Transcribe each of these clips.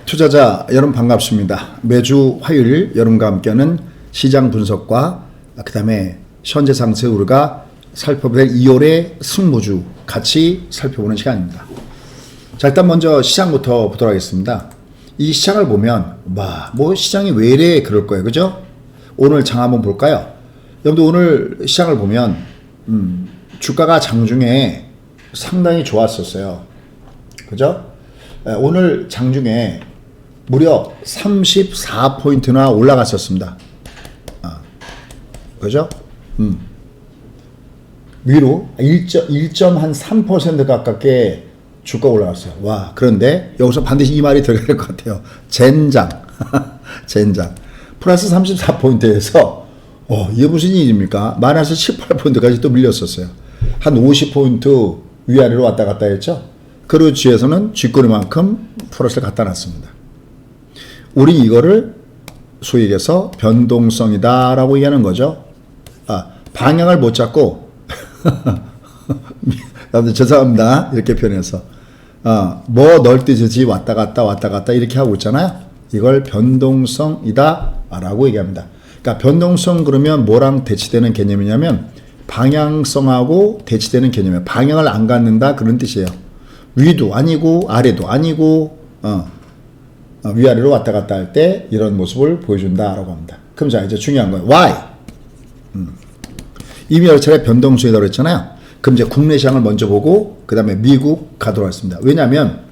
투자자 여러분 반갑습니다. 매주 화요일 여러분과 함께하는 시장 분석과 그 다음에 현재 상승 우리가 살펴볼 2월의 승부주 같이 살펴보는 시간입니다. 자, 일단 먼저 시장부터 보도록 하겠습니다. 이 시장을 보면 뭐 시장이 왜 이래 그럴 거예요, 그죠? 오늘 장 한번 볼까요? 여러분들 오늘 시장을 보면 주가가 장중에 상당히 좋았었어요, 그죠? 오늘 장중에 무려 34포인트나 올라갔었습니다. 그죠? 위로 1.3% 가깝게 주가 올라갔어요. 와, 그런데 여기서 반드시 이 말이 들어갈 것 같아요. 젠장. 젠장. 플러스 34포인트에서 이게 무슨 일입니까? 마이너스 18포인트까지 또 밀렸었어요. 한 50포인트 위아래로 왔다 갔다 했죠. 그리고 뒤에서는 쥐꼬리만큼 플러스를 갖다 놨습니다. 우리 이거를 소위 얘기해서 변동성이다 라고 얘기하는 거죠. 방향을 못 잡고 죄송합니다 이렇게 표현해서 뭐 널뛰듯이 왔다 갔다 이렇게 하고 있잖아요. 이걸 변동성이다 라고 얘기합니다. 그러니까 변동성 그러면 뭐랑 대치되는 개념이냐면 방향성하고 대치되는 개념이에요. 방향을 안 갖는다 그런 뜻이에요. 위도 아니고 아래도 아니고 위아래로 왔다 갔다 할 때 이런 모습을 보여준다라고 합니다. 그럼 자, 이제 중요한 거예요. Why? 이미 여러 차례 변동성이라고 했잖아요. 그럼 이제 국내 시장을 먼저 보고 그 다음에 미국 가도록 하겠습니다. 왜냐하면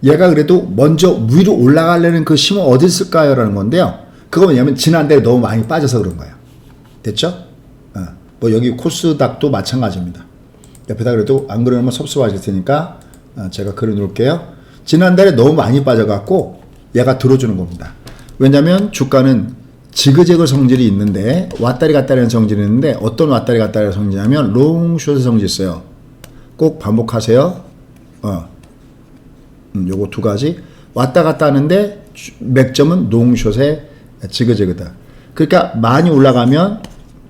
얘가 그래도 먼저 위로 올라가려는 그 힘은 어디 있을까요? 라는 건데요. 그거 뭐냐면 지난달에 너무 많이 빠져서 그런 거예요. 됐죠? 뭐 여기 코스닥도 마찬가지입니다. 옆에다 그래도 안 그러면 섭섭하실 테니까 제가 그려놓을게요. 지난달에 너무 많이 빠져갖고 얘가 들어주는 겁니다. 왜냐하면 주가는 지그재그 성질이 있는데 왔다리 갔다리 하는 성질이 있는데 어떤 왔다리 갔다리 하는 성질이냐면 롱숏의 성질이 있어요. 꼭 반복하세요. 요거 두 가지 왔다 갔다 하는데 맥점은 롱숏의 지그재그다. 그러니까 많이 올라가면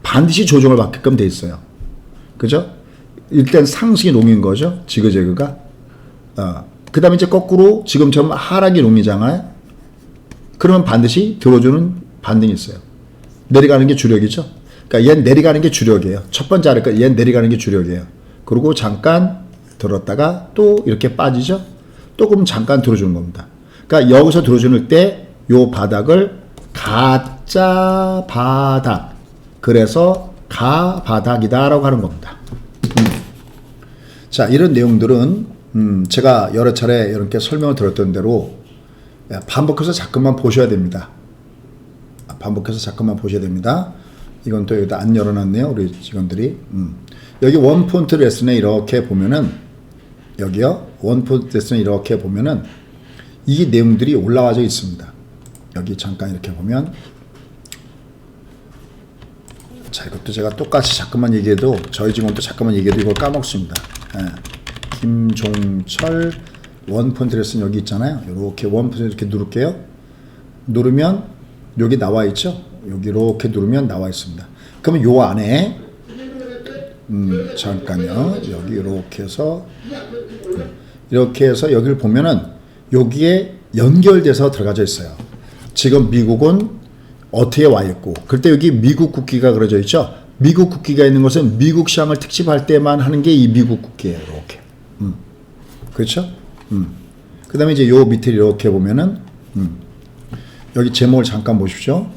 반드시 조정을 받게끔 돼 있어요. 그죠? 일단 상승이 롱인 거죠. 지그재그가. 그 다음에 이제 거꾸로 지금처럼 하락이 롱이잖아요. 그러면 반드시 들어주는 반등이 있어요. 내려가는 게 주력이죠. 그러니까 얘는 내려가는 게 주력이에요. 첫 번째 아래까 얘는 내려가는 게 주력이에요. 그리고 잠깐 들었다가 또 이렇게 빠지죠. 또 그럼 잠깐 들어주는 겁니다. 그러니까 여기서 들어주는 때 요 바닥을 가짜 바닥. 그래서 가바닥이다라고 하는 겁니다. 자, 이런 내용들은 제가 여러 차례 이렇게 설명을 드렸던 대로 반복해서 자꾸만 보셔야 됩니다. 반복해서 자꾸만 보셔야 됩니다. 이건 또 여기다 안 열어놨네요. 우리 직원들이. 여기 원포인트 레슨에 이렇게 보면은 여기요. 원포인트 레슨에 이렇게 보면은 이 내용들이 올라와져 있습니다. 여기 잠깐 이렇게 보면 자, 이것도 제가 똑같이 자꾸만 얘기해도 저희 직원도 자꾸만 얘기해도 이걸 까먹습니다. 김종철 원포인트 레슨 여기 있잖아요. 이렇게 원포인트 이렇게 누를게요. 누르면 여기 나와 있죠. 여기 이렇게 누르면 나와 있습니다. 그러면 요 안에 잠깐요. 여기 이렇게 해서 여기를 보면은 여기에 연결돼서 들어가져 있어요. 지금 미국은 어떻게 와 있고, 그때 여기 미국 국기가 그려져 있죠. 미국 국기가 있는 것은 미국 시장을 특집할 때만 하는 게 이 미국 국기예요. 이렇게. 그렇죠? 그 다음에 이제 요 밑에 이렇게 보면은, 여기 제목을 잠깐 보십시오.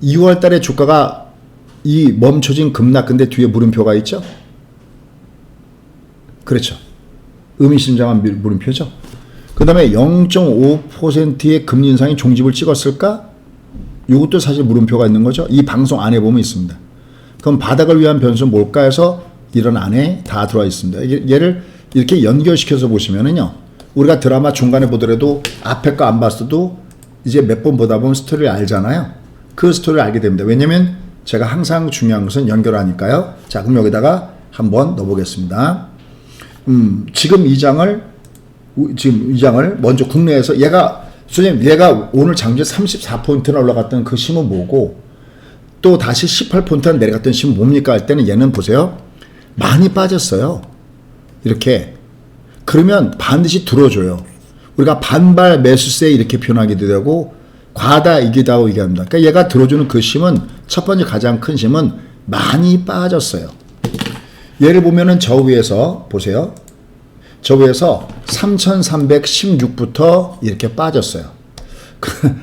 2월 달에 주가가 이 멈춰진 급락, 근데 뒤에 물음표가 있죠? 그렇죠. 의미심장한 물음표죠. 그 다음에 0.5%의 금리 인상이 종집을 찍었을까? 이것도 사실 물음표가 있는 거죠. 이 방송 안에 보면 있습니다. 그럼 바닥을 위한 변수는 뭘까 해서 이런 안에 다 들어와 있습니다. 얘를 이렇게 연결시켜서 보시면은요. 우리가 드라마 중간에 보더라도 앞에 거 안 봤어도 이제 몇 번 보다 보면 스토리를 알잖아요. 그 스토리를 알게 됩니다. 왜냐면 제가 항상 중요한 것은 연결하니까요. 자, 그럼 여기다가 한번 넣어보겠습니다. 지금 이 장을 먼저 국내에서 선생님, 얘가 오늘 장중에 34포인트나 올라갔던 그 힘은 뭐고, 또 다시 18포인트나 내려갔던 힘은 뭡니까? 할 때는 얘는 보세요. 많이 빠졌어요. 이렇게. 그러면 반드시 들어줘요. 우리가 반발 매수세 이렇게 표현하기도 되고 과다 이기다고 얘기합니다. 그러니까 얘가 들어주는 그 힘은 첫 번째 가장 큰 힘은 많이 빠졌어요. 예를 보면은 저 위에서 보세요. 저 위에서 3316부터 이렇게 빠졌어요.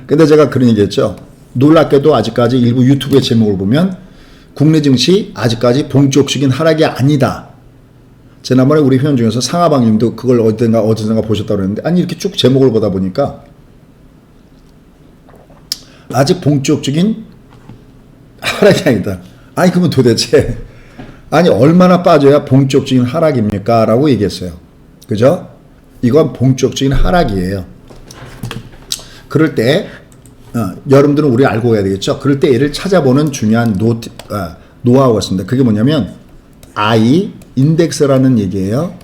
근데 제가 그런 얘기 했죠. 놀랍게도 아직까지 일부 유튜브의 제목을 보면 국내 증시 아직까지 본격적인 하락이 아니다. 지난번에 우리 회원 중에서 상하방님도 그걸 어디선가 보셨다고 그랬는데 아니 이렇게 쭉 제목을 보다 보니까 아직 본격적인 하락이 아니다. 아니 그러면 도대체 아니 얼마나 빠져야 본격적인 하락입니까? 라고 얘기했어요. 그죠? 이건 본격적인 하락이에요. 그럴 때 여러분들은 우리 알고 해야 되겠죠. 그럴 때 얘를 찾아보는 중요한 노하우가 있습니다. 그게 뭐냐면 I 인덱스라는 얘기예요.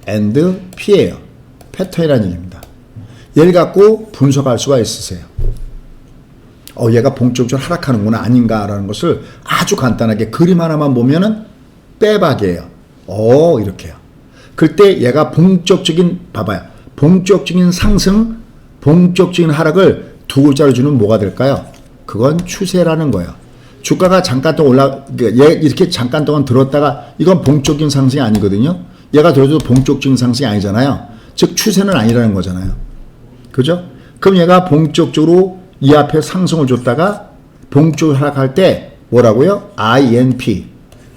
and P예요. 패턴이라는 얘기입니다. 얘를 갖고 분석할 수가 있으세요. 얘가 본격적으로 하락하는구나 아닌가라는 것을 아주 간단하게 그림 하나만 보면은 빼박이에요. 이렇게요. 그때 얘가 봐봐요. 본격적인 상승, 본격적인 하락을 두 글자로 주는 뭐가 될까요? 그건 추세라는 거예요. 주가가 잠깐 동안 이렇게 잠깐 동안 들었다가 이건 본격적인 상승이 아니거든요. 얘가 들어줘도 본격적인 상승이 아니잖아요. 즉 추세는 아니라는 거잖아요. 그죠? 그럼 얘가 본격적으로 이 앞에 상승을 줬다가 본격적으로 하락할 때 뭐라고요? INP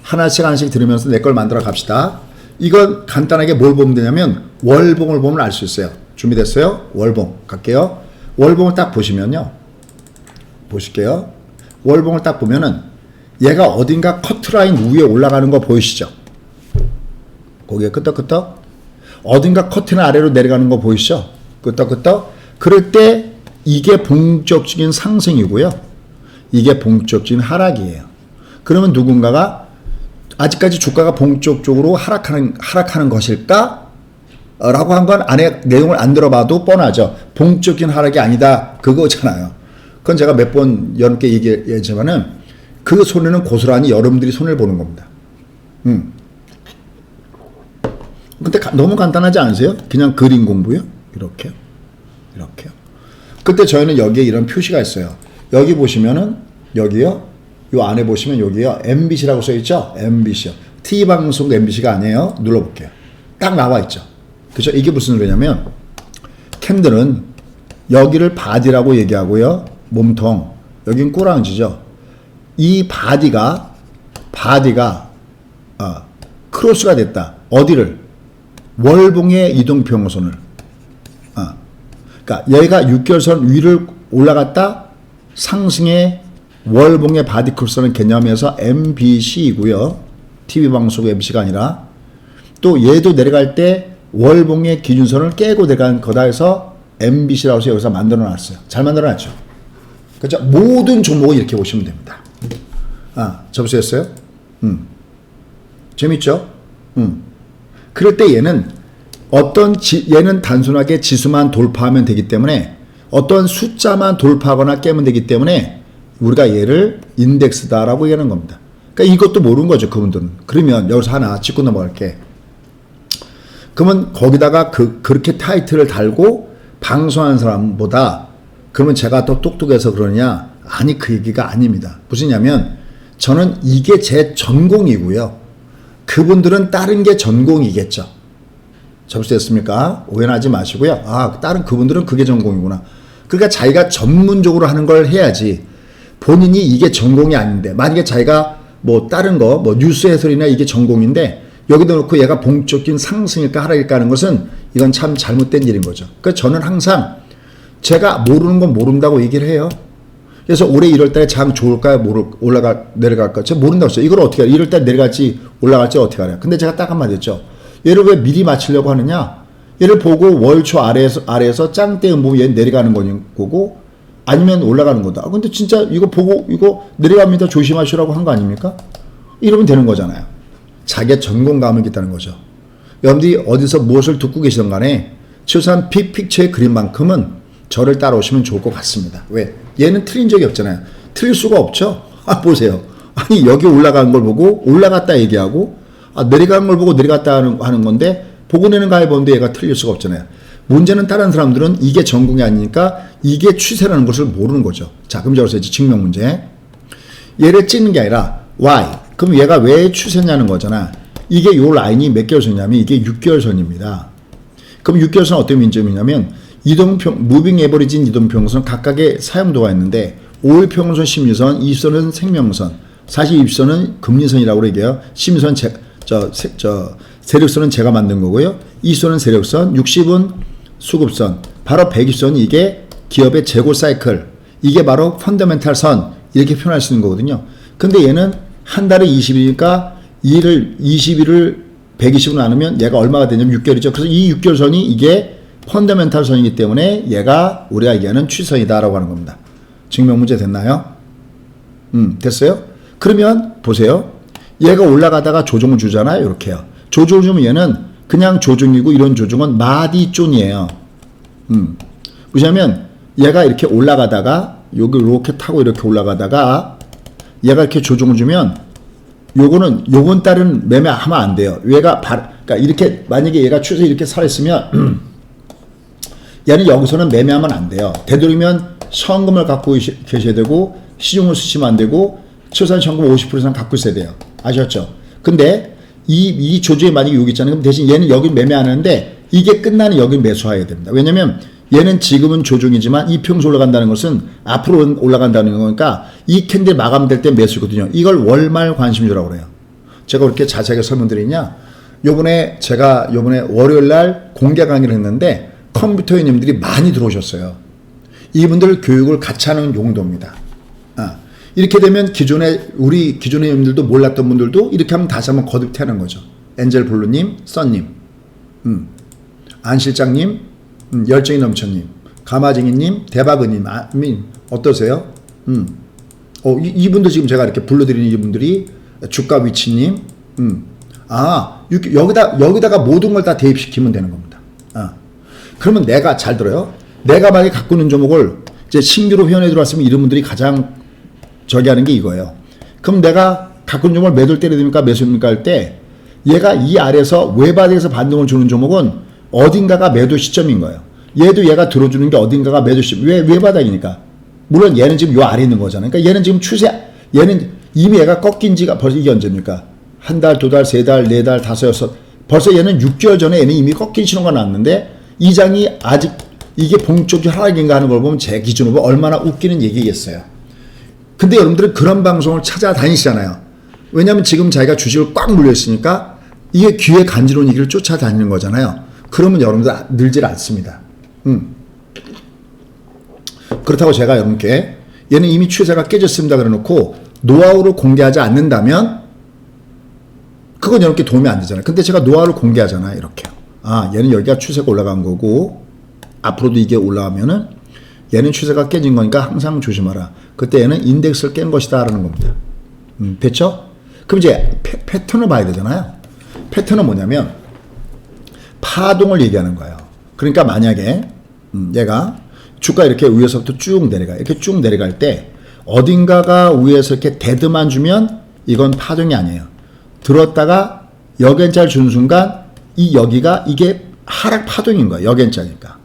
하나씩 들으면서 내 걸 만들어 갑시다. 이건 간단하게 뭘 보면 되냐면 월봉을 보면 알 수 있어요. 준비됐어요? 월봉 갈게요. 월봉을 딱 보시면요. 보실게요. 월봉을 딱 보면은 얘가 어딘가 커트라인 위에 올라가는 거 보이시죠? 거기에 끄떡끄떡 어딘가 커트는 아래로 내려가는 거 보이시죠? 끄떡끄떡 그럴 때 이게 본격적인 상승이고요. 이게 본격적인 하락이에요. 그러면 누군가가 아직까지 주가가 본격적으로 하락하는 것일까? 라고 한 건 안에 내용을 안 들어봐도 뻔하죠. 본격적인 하락이 아니다. 그거잖아요. 그건 제가 몇 번 여러분께 얘기했지만은 그 손해는 고스란히 여러분들이 손해를 보는 겁니다. 근데 너무 간단하지 않으세요? 그냥 그림 공부요? 이렇게요. 그때 저희는 여기에 이런 표시가 있어요. 여기 보시면은 여기요. 요 안에 보시면 여기요. MBC라고 써 있죠? MBC요. T방송 MBC가 아니에요. 눌러볼게요. 딱 나와 있죠. 그죠? 이게 무슨 소리냐면 캔들은 여기를 바디라고 얘기하고요. 몸통. 여긴 꼬랑지죠. 이 바디가 크로스가 됐다. 어디를? 월봉의 이동평선을. 그러니까 얘가 6개월선 위를 올라갔다. 상승의 월봉의 바디 크로스라는 개념에서 MBC이고요. TV방송 MBC가 아니라 또 얘도 내려갈 때 월봉의 기준선을 깨고 내려간 거다 해서 MBC라고 해서 여기서 만들어 놨어요. 잘 만들어 놨죠. 그렇죠? 모든 종목을 이렇게 보시면 됩니다. 접수했어요? 재밌죠? 그럴 때 얘는 얘는 단순하게 지수만 돌파하면 되기 때문에 어떤 숫자만 돌파하거나 깨면 되기 때문에 우리가 얘를 인덱스다라고 얘기하는 겁니다. 그러니까 이것도 모르는 거죠, 그분들은. 그러면 여기서 하나 짚고 넘어갈게. 그러면 거기다가 그렇게 타이틀을 달고 방송하는 사람보다 그러면 제가 더 똑똑해서 그러냐? 아니, 그 얘기가 아닙니다. 무슨냐면 저는 이게 제 전공이고요. 그분들은 다른 게 전공이겠죠. 접수됐습니까? 오해하지 마시고요. 다른 그분들은 그게 전공이구나. 그러니까 자기가 전문적으로 하는 걸 해야지 본인이 이게 전공이 아닌데 만약에 자기가 뭐 다른 거 뭐 뉴스 해설이나 이게 전공인데 여기다 놓고 얘가 본격적인 상승일까 하락일까 하는 것은 이건 참 잘못된 일인 거죠. 그래서 저는 항상 제가 모르는 건 모른다고 얘기를 해요. 그래서 올해 1월달에 장 좋을까요? 내려갈까요? 제가 모른다고 했어요. 이걸 어떻게 해요? 1월달에 내려갈지 올라갈지 어떻게 알아요? 근데 제가 딱 한마디 했죠. 얘를 왜 미리 맞추려고 하느냐? 얘를 보고 월초 아래에서 짱대 음보 얘 내려가는 거고 아니면 올라가는 거다. 근데 진짜 이거 보고 이거 내려갑니다. 조심하시라고 한 거 아닙니까? 이러면 되는 거잖아요. 자기의 전공감을 겠다는 거죠. 여러분들이 어디서 무엇을 듣고 계시든 간에 최소한 빅픽처의 그림만큼은 저를 따라오시면 좋을 것 같습니다. 왜? 얘는 틀린 적이 없잖아요. 틀릴 수가 없죠. 보세요. 아니 여기 올라간 걸 보고 올라갔다 얘기하고 내려간 걸 보고 내려갔다 하는 건데 보고 내는 거 해보는데 얘가 틀릴 수가 없잖아요. 문제는 다른 사람들은 이게 전공이 아니니까 이게 추세라는 것을 모르는 거죠. 자, 그럼 여기서 이제 증명 문제. 얘를 찍는 게 아니라 Y. 그럼 얘가 왜 추세냐는 거잖아. 이게 요 라인이 몇 개월 선이냐면 이게 6개월 선입니다. 그럼 6개월 선 어떤 민점이냐면 이동평, 무빙 에버리지인 이동평선 각각의 사용도가 있는데 5일 평선, 심리선, 20선은 생명선, 42선은 금리선이라고 얘기해요. 심리선 세력선은 제가 만든 거고요. 20선은 세력선, 60은 수급선, 바로 120선이 이게 기업의 재고 사이클, 이게 바로 펀더멘탈 선, 이렇게 표현할 수 있는 거거든요. 근데 얘는 한 달에 20일이니까 20일을 120으로 나누면 얘가 얼마가 되냐면 6개월이죠. 그래서 이 6개월 선이 이게 펀더멘탈 선이기 때문에 얘가 우리가 얘기하는 추세선이다라고 하는 겁니다. 증명 문제 됐나요? 됐어요? 그러면 보세요. 얘가 올라가다가 조정을 주잖아요. 이렇게요. 조정을 주면 얘는 그냥 조정이고 이런 조정은 마디존이에요. 왜냐하면 얘가 이렇게 올라가다가 여기 이렇게 타고 이렇게 올라가다가 얘가 이렇게 조정을 주면 요건 딸은 매매하면 안 돼요. 그러니까 이렇게 만약에 얘가 추세 이렇게 살았으면 얘는 여기서는 매매하면 안 돼요. 되도록이면 현금을 갖고 계셔야 되고 시중을 쓰시면 안 되고 최소한 현금 50% 이상 갖고 있어야 돼요. 아셨죠? 근데 이 조주에 만약에 여기 있잖아요. 그럼 대신 얘는 여기 매매 안 하는데 이게 끝나는 여기 매수해야 됩니다. 왜냐면 얘는 지금은 조정이지만 이 평소 올라간다는 것은 앞으로 올라간다는 거니까 이 캔들 마감될 때 매수거든요. 이걸 월말 관심주라고 그래요. 제가 그렇게 자세하게 설명드리냐? 제가 요번에 월요일 날 공개 강의를 했는데 컴퓨터 회원님들이 많이 들어오셨어요. 이분들 교육을 같이 하는 용도입니다. 이렇게 되면 우리 기존의 회원님들도 몰랐던 분들도 이렇게 하면 다시 한번 거듭태하는 거죠. 엔젤 블루님, 써님, 안 실장님, 열정이 넘쳐님, 가마쟁이님, 대박은님, 어떠세요? 이분도 지금 제가 이렇게 불러드리는 이분들이 주가 위치님, 여기다가 모든 걸 다 대입시키면 되는 겁니다. 그러면 내가 잘 들어요. 내가 만약에 갖고 있는 종목을 이제 신규로 회원에 들어왔으면 이런 분들이 가장 저기 하는 게 이거예요. 그럼 내가 갖고 있는 종목을 매도를 때려야 됩니까? 매수입니까? 할 때 얘가 이 아래에서 외바닥에서 반등을 주는 종목은 어딘가가 매도 시점인 거예요. 얘가 들어주는 게 어딘가가 매도 시점. 왜 외바닥이니까. 물론 얘는 지금 요 아래 있는 거잖아요. 그러니까 얘는 지금 얘는 이미 얘가 꺾인 지가 벌써 이게 언제입니까? 한 달, 두 달, 세 달, 네 달, 다섯, 여섯. 벌써 얘는 6개월 전에 얘는 이미 꺾인 신호가 났는데 이 장이 아직 이게 봉적이 하락인가 하는 걸 보면 제 기준으로 얼마나 웃기는 얘기겠어요. 근데 여러분들은 그런 방송을 찾아다니시잖아요. 왜냐하면 지금 자기가 주식을 꽉 물려있으니까 이게 귀에 간지러운 얘기를 쫓아다니는 거잖아요. 그러면 여러분들 늘질 않습니다. 그렇다고 제가 여러분께 얘는 이미 추세가 깨졌습니다 그래놓고 노하우를 공개하지 않는다면 그건 여러분께 도움이 안 되잖아요. 근데 제가 노하우를 공개하잖아요. 이렇게. 얘는 여기가 추세가 올라간 거고 앞으로도 이게 올라가면은 얘는 추세가 깨진 거니까 항상 조심하라. 그때 얘는 인덱스를 깬 것이다 라는 겁니다. 됐죠? 그럼 이제 패턴을 봐야 되잖아요. 패턴은 뭐냐면 파동을 얘기하는 거예요. 그러니까 만약에 얘가 주가 이렇게 위에서부터 쭉 내려가 이렇게 쭉 내려갈 때 어딘가가 위에서 이렇게 데드만 주면 이건 파동이 아니에요. 들었다가 역연자를 주는 순간 이게 하락 파동인 거예요. 역연자니까.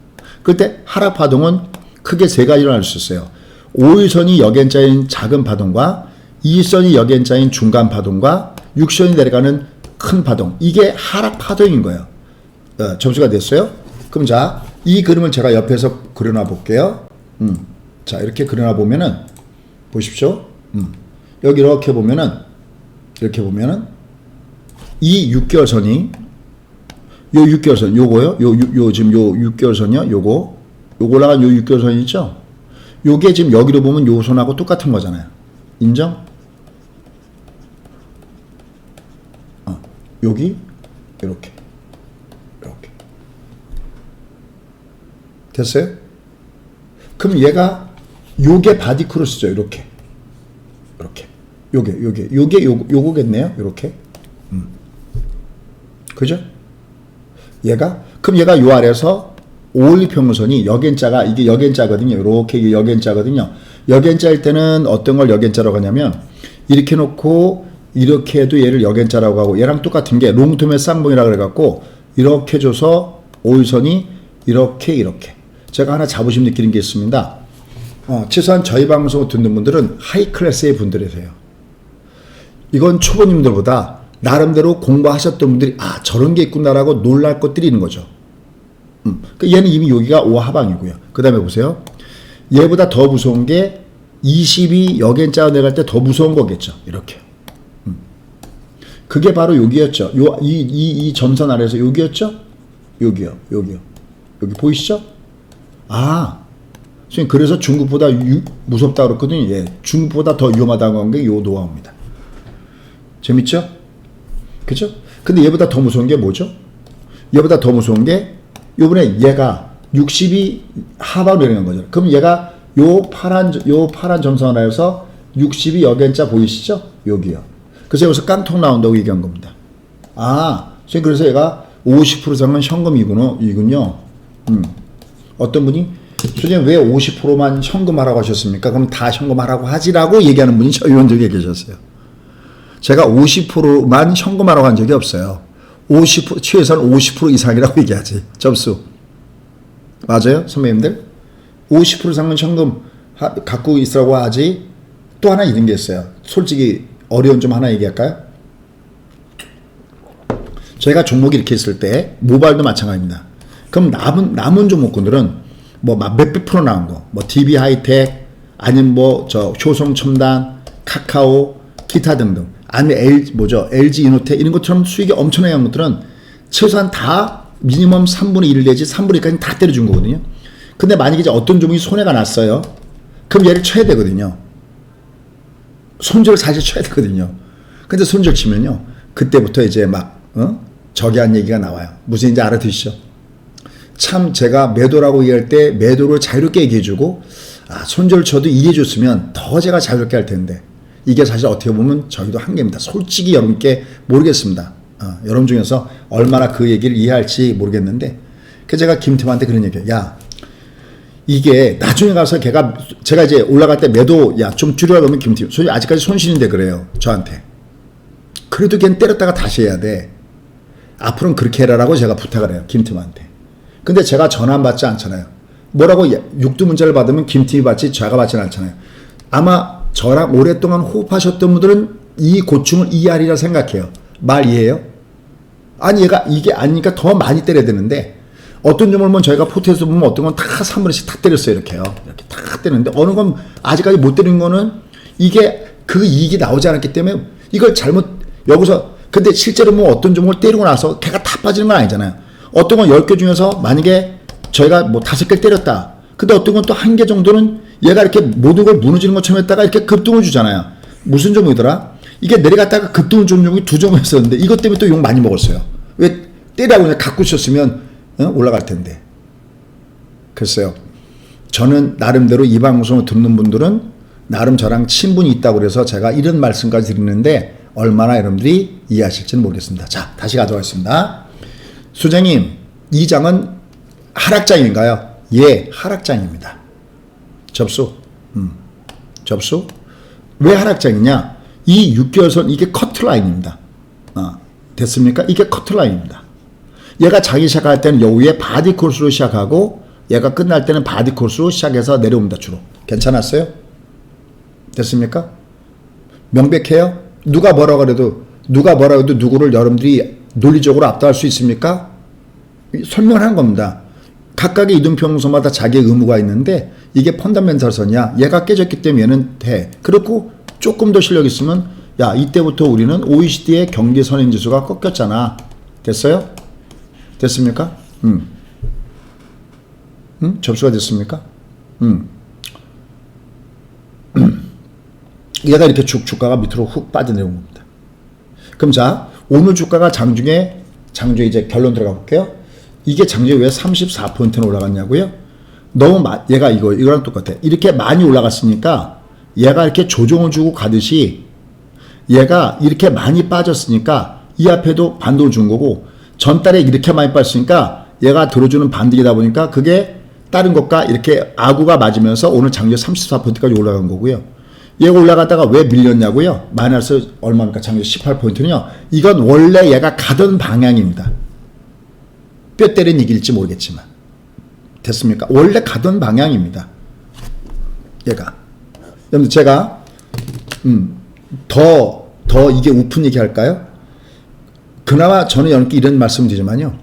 그때 하락 파동은 크게 세 가지로 알 수 있어요. 5일선이 역연자인 작은 파동과 2일선이 역연자인 중간 파동과 6선이 내려가는 큰 파동. 이게 하락 파동인 거예요. 점수가 됐어요? 그럼 자, 이 그림을 제가 옆에서 그려놔 볼게요. 자, 이렇게 그려놔 보면은 보십시오. 여기 이렇게 보면은 이 6개월 선이 요 6개월 선 요거요. 요 지금 요 6개월 선이요. 요거 올라간 요 6개월 선 있죠? 요게 지금 여기로 보면 요 선하고 똑같은 거잖아요. 인정? 여기 이렇게 됐어요? 그럼 얘가 요게 바디 크로스죠. 이렇게 요거겠네요. 이렇게 그죠? 그럼 얘가 요 아래에서 5일 평선이 역연자가 이게 역연자거든요. 이렇게 이게 역연자거든요. 역연자일 때는 어떤 걸 역연자라고 하냐면 이렇게 놓고 이렇게 해도 얘를 역연자라고 하고 얘랑 똑같은 게 롱텀의 쌍봉이라 그래갖고 이렇게 줘서 5일선이 이렇게. 제가 하나 자부심 느끼는 게 있습니다. 최소한 저희 방송을 듣는 분들은 하이 클래스의 분들이세요. 이건 초보님들보다 나름대로 공부하셨던 분들이 저런 게 있구나라고 놀랄 것들이 있는 거죠. 얘는 이미 여기가 5 하방이고요. 그 다음에 보세요. 얘보다 더 무서운 게 22 여기자가 내려갈 때 더 무서운 거겠죠. 이렇게. 그게 바로 여기였죠. 이 점선 아래에서 여기였죠? 여기요. 여기 보이시죠? 선생님, 그래서 중국보다 무섭다 그랬거든요. 예. 중국보다 더 위험하다고 한 게 요 노하우입니다. 재밌죠? 그죠? 근데 얘보다 더 무서운 게 뭐죠? 얘보다 더 무서운 게 요번에 얘가 60이 하방으로 내려간 거죠. 그럼 얘가 요 파란 점선 아래에서 60이 여기자 보이시죠? 여기요. 그래서 여기서 깡통 나온다고 얘기한 겁니다. 선생님, 그래서 얘가 50% 이상은 현금이군요. 어떤 분이 선생님 왜 50%만 현금하라고 하셨습니까? 그럼 다 현금하라고 하지라고 얘기하는 분이 저희 원적에 계셨어요. 제가 50%만 현금하라고 한 적이 없어요. 50%, 최소한 50% 이상이라고 얘기하지. 접수. 맞아요? 선배님들? 50% 이상은 현금 갖고 있으라고 하지. 또 하나 이런 게 있어요. 솔직히 어려운 점 하나 얘기할까요? 저희가 종목이 이렇게 있을 때 모바일도 마찬가지입니다. 그럼 남은 종목군들은 뭐 몇백 프로 나온 거, 뭐 DB 하이텍, 아니면 뭐 저 효성 첨단, 카카오, 기타 등등, 아니면 LG 이노텍 이런 것처럼 수익이 엄청나게 한 것들은 최소한 다 미니멈 3분의 1 내지 3분의 1까지 다 때려준 거거든요. 근데 만약에 이제 어떤 종목이 손해가 났어요. 그럼 얘를 쳐야 되거든요. 손절을 사실 쳐야 되거든요. 근데 손절 치면요. 그때부터 이제 막, 저기 한 얘기가 나와요. 무슨 인지 알아듣으시죠? 참 제가 매도라고 얘기할 때 매도를 자유롭게 얘기해주고, 손절 쳐도 이해해줬으면 더 제가 자유롭게 할 텐데, 이게 사실 어떻게 보면 저희도 한계입니다. 솔직히 여러분께 모르겠습니다. 여러분 중에서 얼마나 그 얘기를 이해할지 모르겠는데, 그래서 제가 김팀한테 그런 얘기해요. 야, 이게 나중에 가서 제가 이제 올라갈 때 매도 좀 줄여라 그러면 김팀 솔직히 아직까지 손실인데 그래요. 저한테. 그래도 걔는 때렸다가 다시 해야 돼. 앞으로는 그렇게 해라라고 제가 부탁을 해요. 김팀한테. 근데 제가 전화 안 받지 않잖아요. 뭐라고 육두 문자를 받으면 김팀이 받지 제가 받지는 않잖아요. 아마 저랑 오랫동안 호흡하셨던 분들은 이 고충을 이해하리라 생각해요. 말 이해해요? 아니 얘가 이게 아니니까 더 많이 때려야 되는데 어떤 점을 보면 저희가 포트에서 보면 어떤 건 다 3분의 1씩 다 때렸어요. 이렇게요. 이렇게 다 때렸는데 어느 건 아직까지 못 때린 거는 이게 그 이익이 나오지 않았기 때문에 이걸 여기서 근데 실제로 뭐 어떤 종목을 때리고 나서 걔가 다 빠지는 건 아니잖아요. 어떤 건 10개 중에서 만약에 저희가 뭐 5개를 때렸다. 근데 어떤 건 또 1개 정도는 얘가 이렇게 모든 걸 무너지는 것처럼 했다가 이렇게 급등을 주잖아요. 무슨 종목이더라? 이게 내려갔다가 급등을 주는 종목이 2종목 있었는데 이것 때문에 또 욕 많이 먹었어요. 왜 때리라고 그냥 갖고 있었으면 올라갈 텐데. 글쎄요. 저는 나름대로 이 방송을 듣는 분들은 나름 저랑 친분이 있다고 그래서 제가 이런 말씀까지 드리는데 얼마나 여러분들이 이해하실지는 모르겠습니다. 자, 다시 가져가겠습니다. 수장님, 이 장은 하락장인가요? 예, 하락장입니다. 접수. 접수. 왜 하락장이냐? 이 6개월선 이게 커트라인입니다. 됐습니까? 이게 커트라인입니다. 얘가 장이 시작할 때는 여기에 바디 코스로 시작하고 얘가 끝날 때는 바디 코스로 시작해서 내려옵니다. 주로. 괜찮았어요? 됐습니까? 명백해요? 누가 뭐라고 해도 누구를 여러분들이 논리적으로 압도할 수 있습니까? 설명한 겁니다. 각각의 이등평선마다 자기의 의무가 있는데 이게 펀더멘탈선이야. 얘가 깨졌기 때문에 얘는 돼. 그리고 조금 더 실력 있으면 야, 이때부터 우리는 OECD의 경기 선행지수가 꺾였잖아. 됐어요? 됐습니까? 접수가 됐습니까? 얘가 이렇게 주가가 밑으로 훅 빠져내려온 겁니다. 그럼 자, 오늘 주가가 장중에 이제 결론 들어가 볼게요. 이게 장중에 왜 34%나 올라갔냐고요? 너무 얘가 이거랑 똑같아. 이렇게 많이 올라갔으니까 얘가 이렇게 조정을 주고 가듯이 얘가 이렇게 많이 빠졌으니까 이 앞에도 반도를 준 거고 전달에 이렇게 많이 빠졌으니까 얘가 들어주는 반등이다 보니까 그게 다른 것과 이렇게 아구가 맞으면서 오늘 장중에 34%까지 올라간 거고요. 얘가 올라가다가 왜 밀렸냐고요? 마이너스 얼마입니까? 장중 18%는요. 이건 원래 얘가 가던 방향입니다. 뼈 때린 얘기일지 모르겠지만. 됐습니까? 원래 가던 방향입니다. 얘가. 여러분 제가 더 이게 우픈 얘기 할까요? 그나마 저는 여러분께 이런 말씀 드리지만요.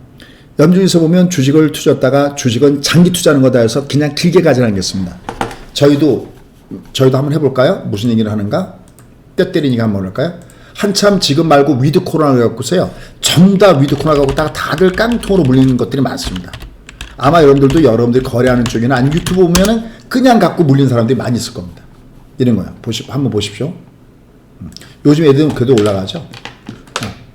염중에서 보면 주식을 투자했다가 주식은 장기 투자하는 거다 해서 그냥 길게 가지는 않겠습니다. 저희도 한번 해볼까요? 무슨 얘기를 하는가? 때 때리니까 한번 할까요? 한참 지금 말고 위드 코로나를 갖고서요. 전부 다 위드 코로나 갖고 다들 깡통으로 물리는 것들이 많습니다. 아마 여러분들도 여러분들이 거래하는 쪽이나 아니면 유튜브 보면은 그냥 갖고 물리는 사람들이 많이 있을 겁니다. 이런 거요. 한번 보십시오. 요즘 애들은 그래도 올라가죠.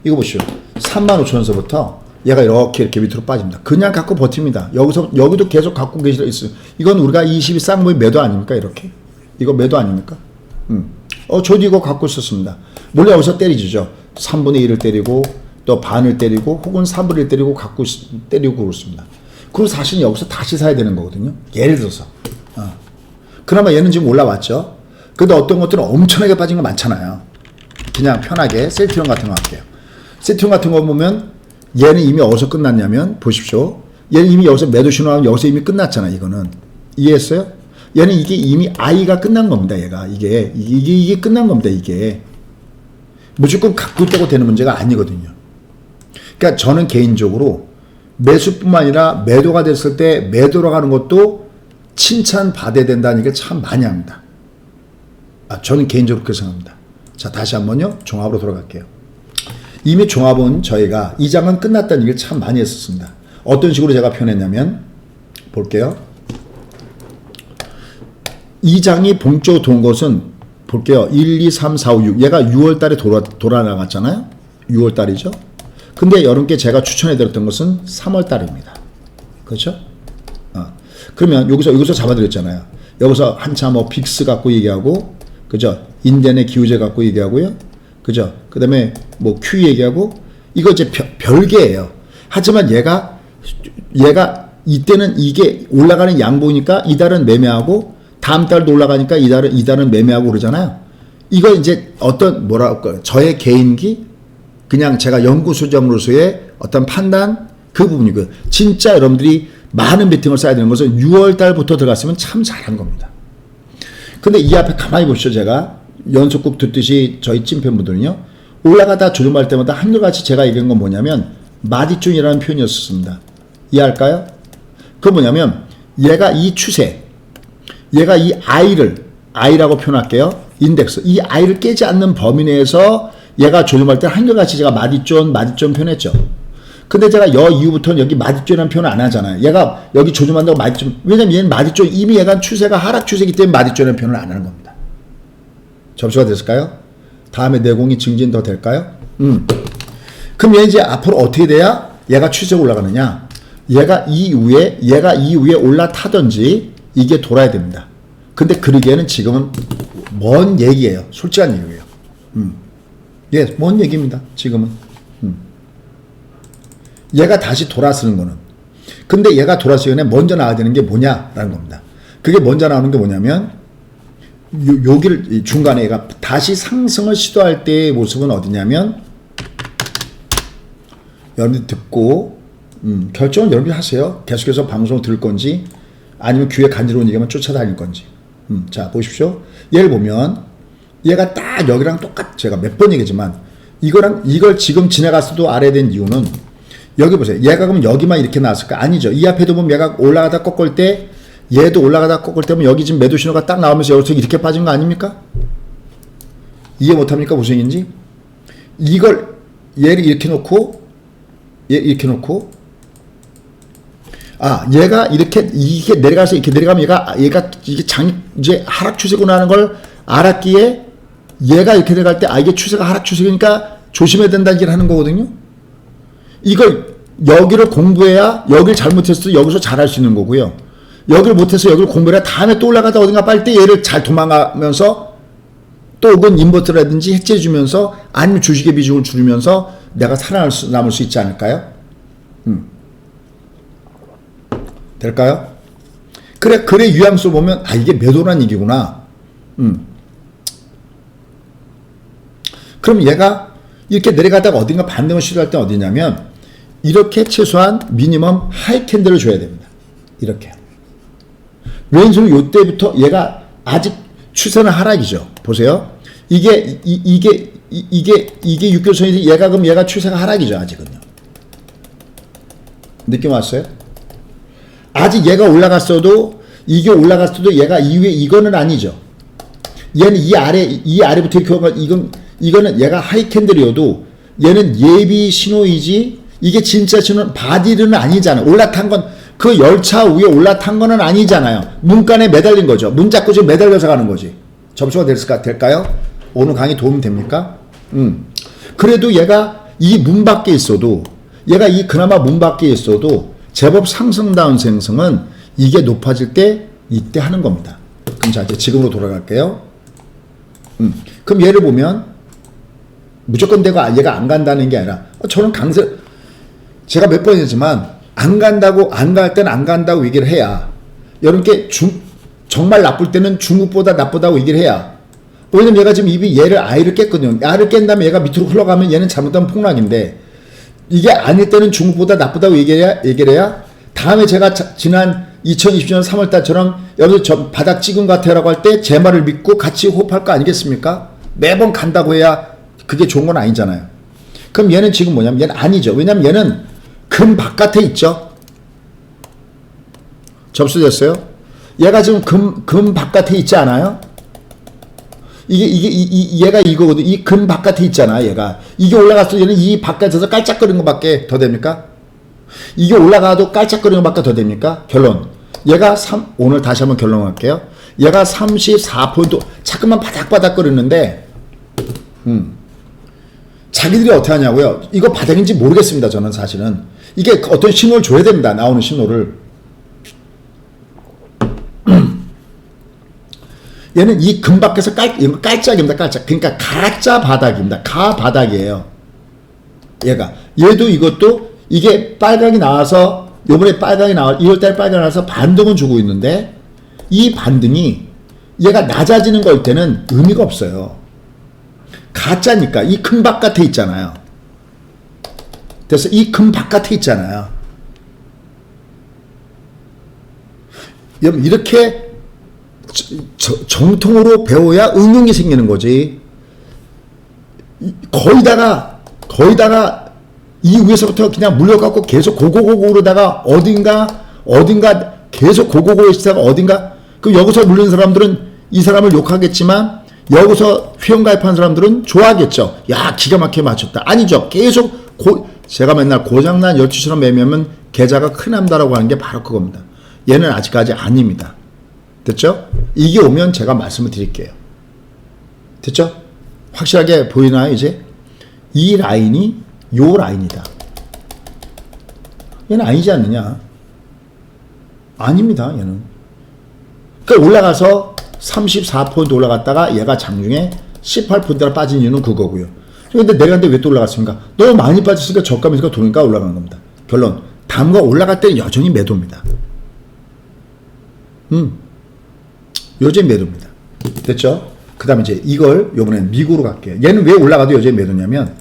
이거 보시오. 35,000원서부터 얘가 이렇게 밑으로 빠집니다. 그냥 갖고 버팁니다. 여기도 계속 갖고 계실 있어요. 이건 우리가 22 쌍무의 매도 아닙니까? 이렇게. 이거 매도 아닙니까? 저도 이거 갖고 있었습니다. 몰래 여기서 때리죠. 3분의 1을 때리고 또 반을 때리고 혹은 3분의 1 때리고 때리고 그렇습니다. 그리고 사실 여기서 다시 사야 되는 거거든요. 예를 들어서. 그나마 얘는 지금 올라왔죠. 근데 어떤 것들은 엄청나게 빠진 거 많잖아요. 그냥 편하게 셀트리온 같은 거 할게요. 셀트리온 같은 거 보면 얘는 이미 어디서 끝났냐면 보십시오. 얘는 이미 여기서 매도 신호하면 여기서 이미 끝났잖아. 이거는 이해했어요? 얘는 이게 이미 I가 끝난 겁니다. 얘가 이게 끝난 겁니다. 이게 무조건 갖고 있다고 되는 문제가 아니거든요. 그러니까 저는 개인적으로 매수뿐만 아니라 매도가 됐을 때 매도로 가는 것도 칭찬받아야 된다는 얘기를 참 많이 합니다. 저는 개인적으로 그렇게 생각합니다. 자, 다시 한번요. 종합으로 돌아갈게요. 이미 종합은 저희가 이 장은 끝났다는 얘기를 참 많이 했었습니다. 어떤 식으로 제가 표현했냐면 볼게요. 이 장이 본격적으로 돈 것은 볼게요. 1, 2, 3, 4, 5, 6 얘가 6월 달에 돌아 나갔잖아요. 6월 달이죠. 근데 여러분께 제가 추천해 드렸던 것은 3월 달입니다. 그렇죠? 그러면 여기서 잡아드렸잖아요. 여기서 한참 빅스 갖고 얘기하고, 그죠? 인덴의 기우제 갖고 얘기하고요. 그죠? 그 다음에 Q 얘기하고, 이거 이제 별개예요. 하지만 얘가 이때는 이게 올라가는 양보니까 이달은 매매하고, 다음 달도 올라가니까 이달은 매매하고 그러잖아요. 이거 이제 어떤 저의 개인기, 그냥 제가 연구수점으로서의 어떤 판단, 그 부분이고요. 진짜 여러분들이 많은 베팅을 써야 되는 것은 6월 달부터 들어갔으면 참 잘한 겁니다. 근데 이 앞에 가만히 보시죠. 제가 연속극 듣듯이 저희 찐팬분들은요. 올라가다 조정할 때마다 한결같이 제가 얘기한 건 뭐냐면 마디존이라는 표현이었습니다. 이해할까요? 그건 뭐냐면 얘가 이 추세, 얘가 이 I라고 표현할게요. 인덱스. 이 I를 깨지 않는 범위 내에서 얘가 조정할 때 한결같이 제가 마디존 표현했죠. 근데 제가 이후부터는 여기 마디존이라는 표현을 안 하잖아요. 얘가 여기 조정한다고 마디존. 왜냐면 얘는 마디존, 이미 얘가 추세가 하락 추세이기 때문에 마디존이라는 표현을 안 하는 겁니다. 접수가 됐을까요? 다음에 내공이 증진 더 될까요? 그럼 얘 이제 앞으로 어떻게 돼야 얘가 추세가 올라가느냐? 얘가 이후에 올라타든지 이게 돌아야 됩니다. 근데 그러기에는 지금은 먼 얘기예요. 솔직한 얘기예요. 예, 먼 얘기입니다. 지금은. 얘가 다시 돌아서는 거는. 근데 얘가 돌아서기 전에 먼저 나와야 되는 게 뭐냐라는 겁니다. 그게 먼저 나오는 게 뭐냐면 여기를 중간에 얘가 다시 상승을 시도할 때의 모습은 어디냐면 여러분들 듣고 결정은 여러분이 하세요. 계속해서 방송을 들을 건지 아니면 귀에 간지러운 얘기만 쫓아다닐 건지. 자 보십시오. 얘를 보면 얘가 딱 여기랑 제가 몇 번 얘기했지만 이걸 지금 지나갔어도 알아야 되는 이유는 여기 보세요. 얘가 그럼 여기만 이렇게 나왔을까? 아니죠. 이 앞에도 보면 얘가 올라가다 꺾을 때 얘도 올라가다 꺾을 때 보면 여기 지금 매도 신호가 딱 나오면서 여기서 이렇게 빠진 거 아닙니까? 이해 못합니까? 무슨 얘기인지? 얘를 이렇게 놓고 얘 이렇게 놓고 얘가 이렇게 내려가서 이렇게 내려가면 얘가 이게 이제 하락 추세구나 하는 걸 알았기에 얘가 이렇게 내려갈 때 이게 추세가 하락 추세니까 조심해야 된다는 얘기를 하는 거거든요. 이걸 여기를 공부해야 여기를 잘못했을 때 여기서 잘할 수 있는 거고요. 여기를 못해서 여기를 공부해야 다음에 또 올라가다 어딘가 빨리 때 얘를 잘 도망가면서 또 혹은 인버터라든지 해체해주면서 아니면 주식의 비중을 줄이면서 내가 살아남을 수 있지 않을까요? 될까요? 그래 유함수 보면 이게 매도란 얘기구나. 그럼 얘가 이렇게 내려가다가 어딘가 반등을 시도할 때 어디냐면 이렇게 최소한 미니멈 하이 캔들을 줘야 됩니다. 이렇게. 왼손은 요때부터 얘가 아직 추세는 하락이죠. 보세요. 이게 6개월선인데 얘가 그럼 얘가 추세가 하락이죠. 아직은요. 느낌 왔어요? 아직 얘가 올라갔어도 이게 올라갔어도 얘가 이후에 이거는 아니죠. 얘는 이 아래부터 이렇게 오면 이거는 얘가 하이 캔들이어도 얘는 예비 신호이지 이게 진짜 신호는 바디는 아니잖아요. 올라탄 건 그 열차 위에 올라탄 거는 아니잖아요. 문간에 매달린 거죠. 문 잡고 지금 매달려서 가는 거지. 점수가 될까요? 오늘 강의 도움 됩니까? 그래도 얘가 이 문 밖에 있어도 얘가 이 그나마 문 밖에 있어도 제법 상승다운 생성은 이게 높아질 때 이때 하는 겁니다. 그럼 자 이제 지금으로 돌아갈게요. 그럼 얘를 보면 무조건 얘가 안 간다는 게 아니라 저는 제가 몇 번 했지만 안 간다고 안 갈 때는 안 간다고 얘기를 해야 여러분께 정말 나쁠 때는 중국보다 나쁘다고 얘기를 해야 왜냐면 얘가 지금 얘를 아이를 깼거든요. 아이를 깬 다음에 얘가 밑으로 흘러가면 얘는 잘못하면 폭락인데 이게 아닐 때는 중국보다 나쁘다고 얘기를 해야 다음에 제가 지난 2020년 3월달처럼 여러분 저 바닥 찍은 것 같아라고 할 때 제 말을 믿고 같이 호흡할 거 아니겠습니까? 매번 간다고 해야 그게 좋은 건 아니잖아요. 그럼 얘는 지금 뭐냐면 얘는 아니죠. 왜냐면 얘는 금 바깥에 있죠. 접수됐어요? 얘가 지금 금 바깥에 있지 않아요? 얘가 이거거든. 이 금 바깥에 있잖아, 얘가. 이게 올라갔을 얘는 이 바깥에서 깔짝거리는 것밖에 더 됩니까? 이게 올라가도 깔짝거리는 것밖에 더 됩니까? 결론. 얘가 오늘 다시 한번 결론할게요. 얘가 34포인트, 자꾸만 바닥바닥거리는데, 자기들이 어떻게 하냐고요? 이거 바닥인지 모르겠습니다, 저는 사실은. 이게 어떤 신호를 줘야 됩니다, 나오는 신호를. 얘는 이 금 밖에서 깔짝입니다, 깔짝. 그러니까 가짜 바닥입니다. 가 바닥이에요. 얘도 이것도 이게 빨강이 나와서 요번에 빨강이 2월달에 빨강이 나와서 반등은 주고 있는데 이 반등이 얘가 낮아지는 걸 때는 의미가 없어요. 가짜니까 이 금 바깥에 있잖아요. 그래서 이 금 바깥에 있잖아요. 여러분 이렇게 정통으로 배워야 응용이 생기는 거지. 거의다가 이 위에서부터 그냥 물려갖고 계속 고고고고 그러다가 어딘가 계속 고고고 있다가 어딘가 그 여기서 물린 사람들은 이 사람을 욕하겠지만 여기서 회원가입한 사람들은 좋아하겠죠. 야 기가 막히게 맞췄다. 아니죠. 계속 제가 맨날 고장난 열추처럼 매매하면 계좌가 큰일 난다라고 하는 게 바로 그겁니다. 얘는 아직까지 아닙니다. 됐죠? 이게 오면 제가 말씀을 드릴게요. 됐죠? 확실하게 보이나요 이제? 이 라인이 요 라인이다. 얘는 아니지 않느냐? 아닙니다 얘는. 그러니까 올라가서 34포인트 올라갔다가 얘가 장중에 18포인트가 빠진 이유는 그거고요. 근데 내가 근데 왜 또 올라갔습니까? 너무 많이 빠졌으니까 저가면서 도니까 올라가는 겁니다. 결론. 다음과 올라갈 때는 여전히 매도입니다. 여전히 매도입니다. 됐죠? 그 다음에 이제 이걸 요번엔 미국으로 갈게요. 얘는 왜 올라가도 여전히 매도냐면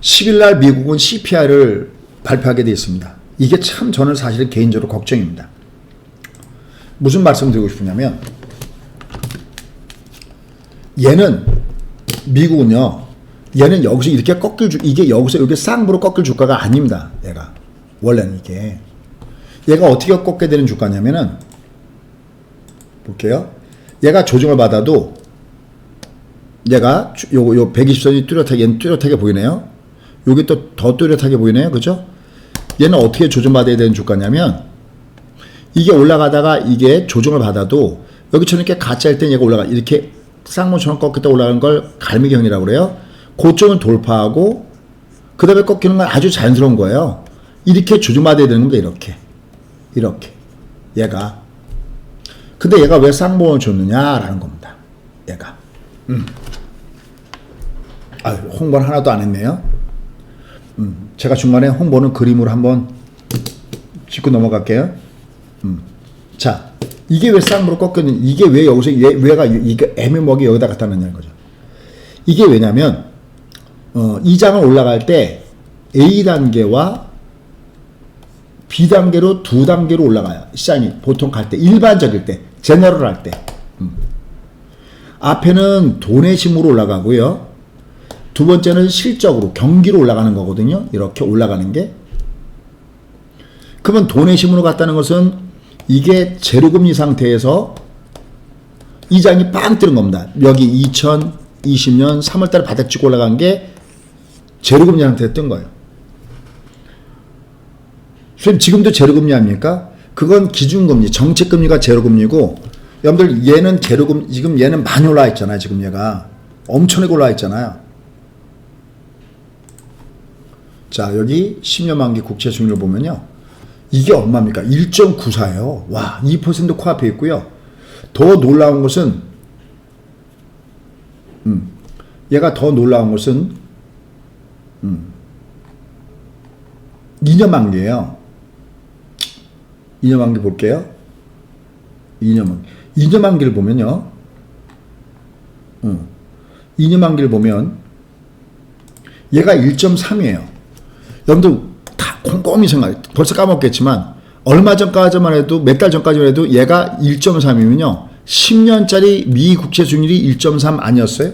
10일날 미국은 CPI를 발표하게 되어 있습니다. 이게 참 저는 사실은 개인적으로 걱정입니다. 무슨 말씀 드리고 싶으냐면 미국은요 얘는 여기서 이렇게 이게 여기서 이렇게 쌍으로 꺾일 주가가 아닙니다. 얘가 원래는 얘가 어떻게 꺾게 되는 주가냐면은 볼게요. 얘가 조정을 받아도 얘가 요 120선이 뚜렷하게 보이네요. 여기 또 더 뚜렷하게 보이네요. 그죠? 얘는 어떻게 조정받아야 되는 주가냐면 이게 올라가다가 이게 조정을 받아도 여기처럼 이렇게 가짜일 땐 얘가 이렇게 쌍문처럼 꺾였다 올라가는 걸 갈매경이라고 그래요. 고점을 돌파하고 그 다음에 꺾이는 건 아주 자연스러운 거예요. 이렇게 조정받아야 되는 겁니다. 이렇게 얘가. 근데 얘가 왜 쌍봉을 줬느냐라는 겁니다. 얘가. 홍보는 하나도 안 했네요. 제가 중간에 홍보는 그림으로 한번 짚고 넘어갈게요. 자, 이게 왜 쌍으로 꺾였는지, 이게 왜 여기서, 이게 애매모호하게 여기다 갖다 놨냐는 거죠. 이게 왜냐면, 이 장을 올라갈 때 A단계와 B단계로 2단계로 올라가요. 시장이 보통 갈 때, 일반적일 때, 제너럴 할 때. 앞에는 돈의 힘으로 올라가고요. 두 번째는 실적으로, 경기로 올라가는 거거든요. 이렇게 올라가는 게. 그러면 돈의 힘으로 갔다는 것은 이게 제로금리 상태에서 이장이 빵 뜨는 겁니다. 여기 2020년 3월달에 바닥 찍고 올라간 게 제로금리 상태에 뜬 거예요. 선생님 지금도 제로금리 아닙니까? 그건 기준금리, 정책금리가 제로금리고, 여러분들 얘는 제로금리, 지금 얘는 많이 올라와 있잖아요. 지금 얘가 엄청나게 올라와 있잖아요. 자, 여기 10년 만기 국채 수익률 보면요, 이게 얼마입니까? 1.94예요. 와, 2% 코앞에 있고요. 더 놀라운 것은 얘가 더 놀라운 것은 2년 만기예요. 2년 만기 볼게요. 2년 만기를 보면요. 2년 만기를 보면 얘가 1.3이에요. 여러분들 다 꼼꼼히 생각해. 벌써 까먹겠지만 얼마 전까지만 해도, 몇 달 전까지만 해도 얘가 1.3이면요. 10년짜리 미 국채 수익률이 1.3 아니었어요?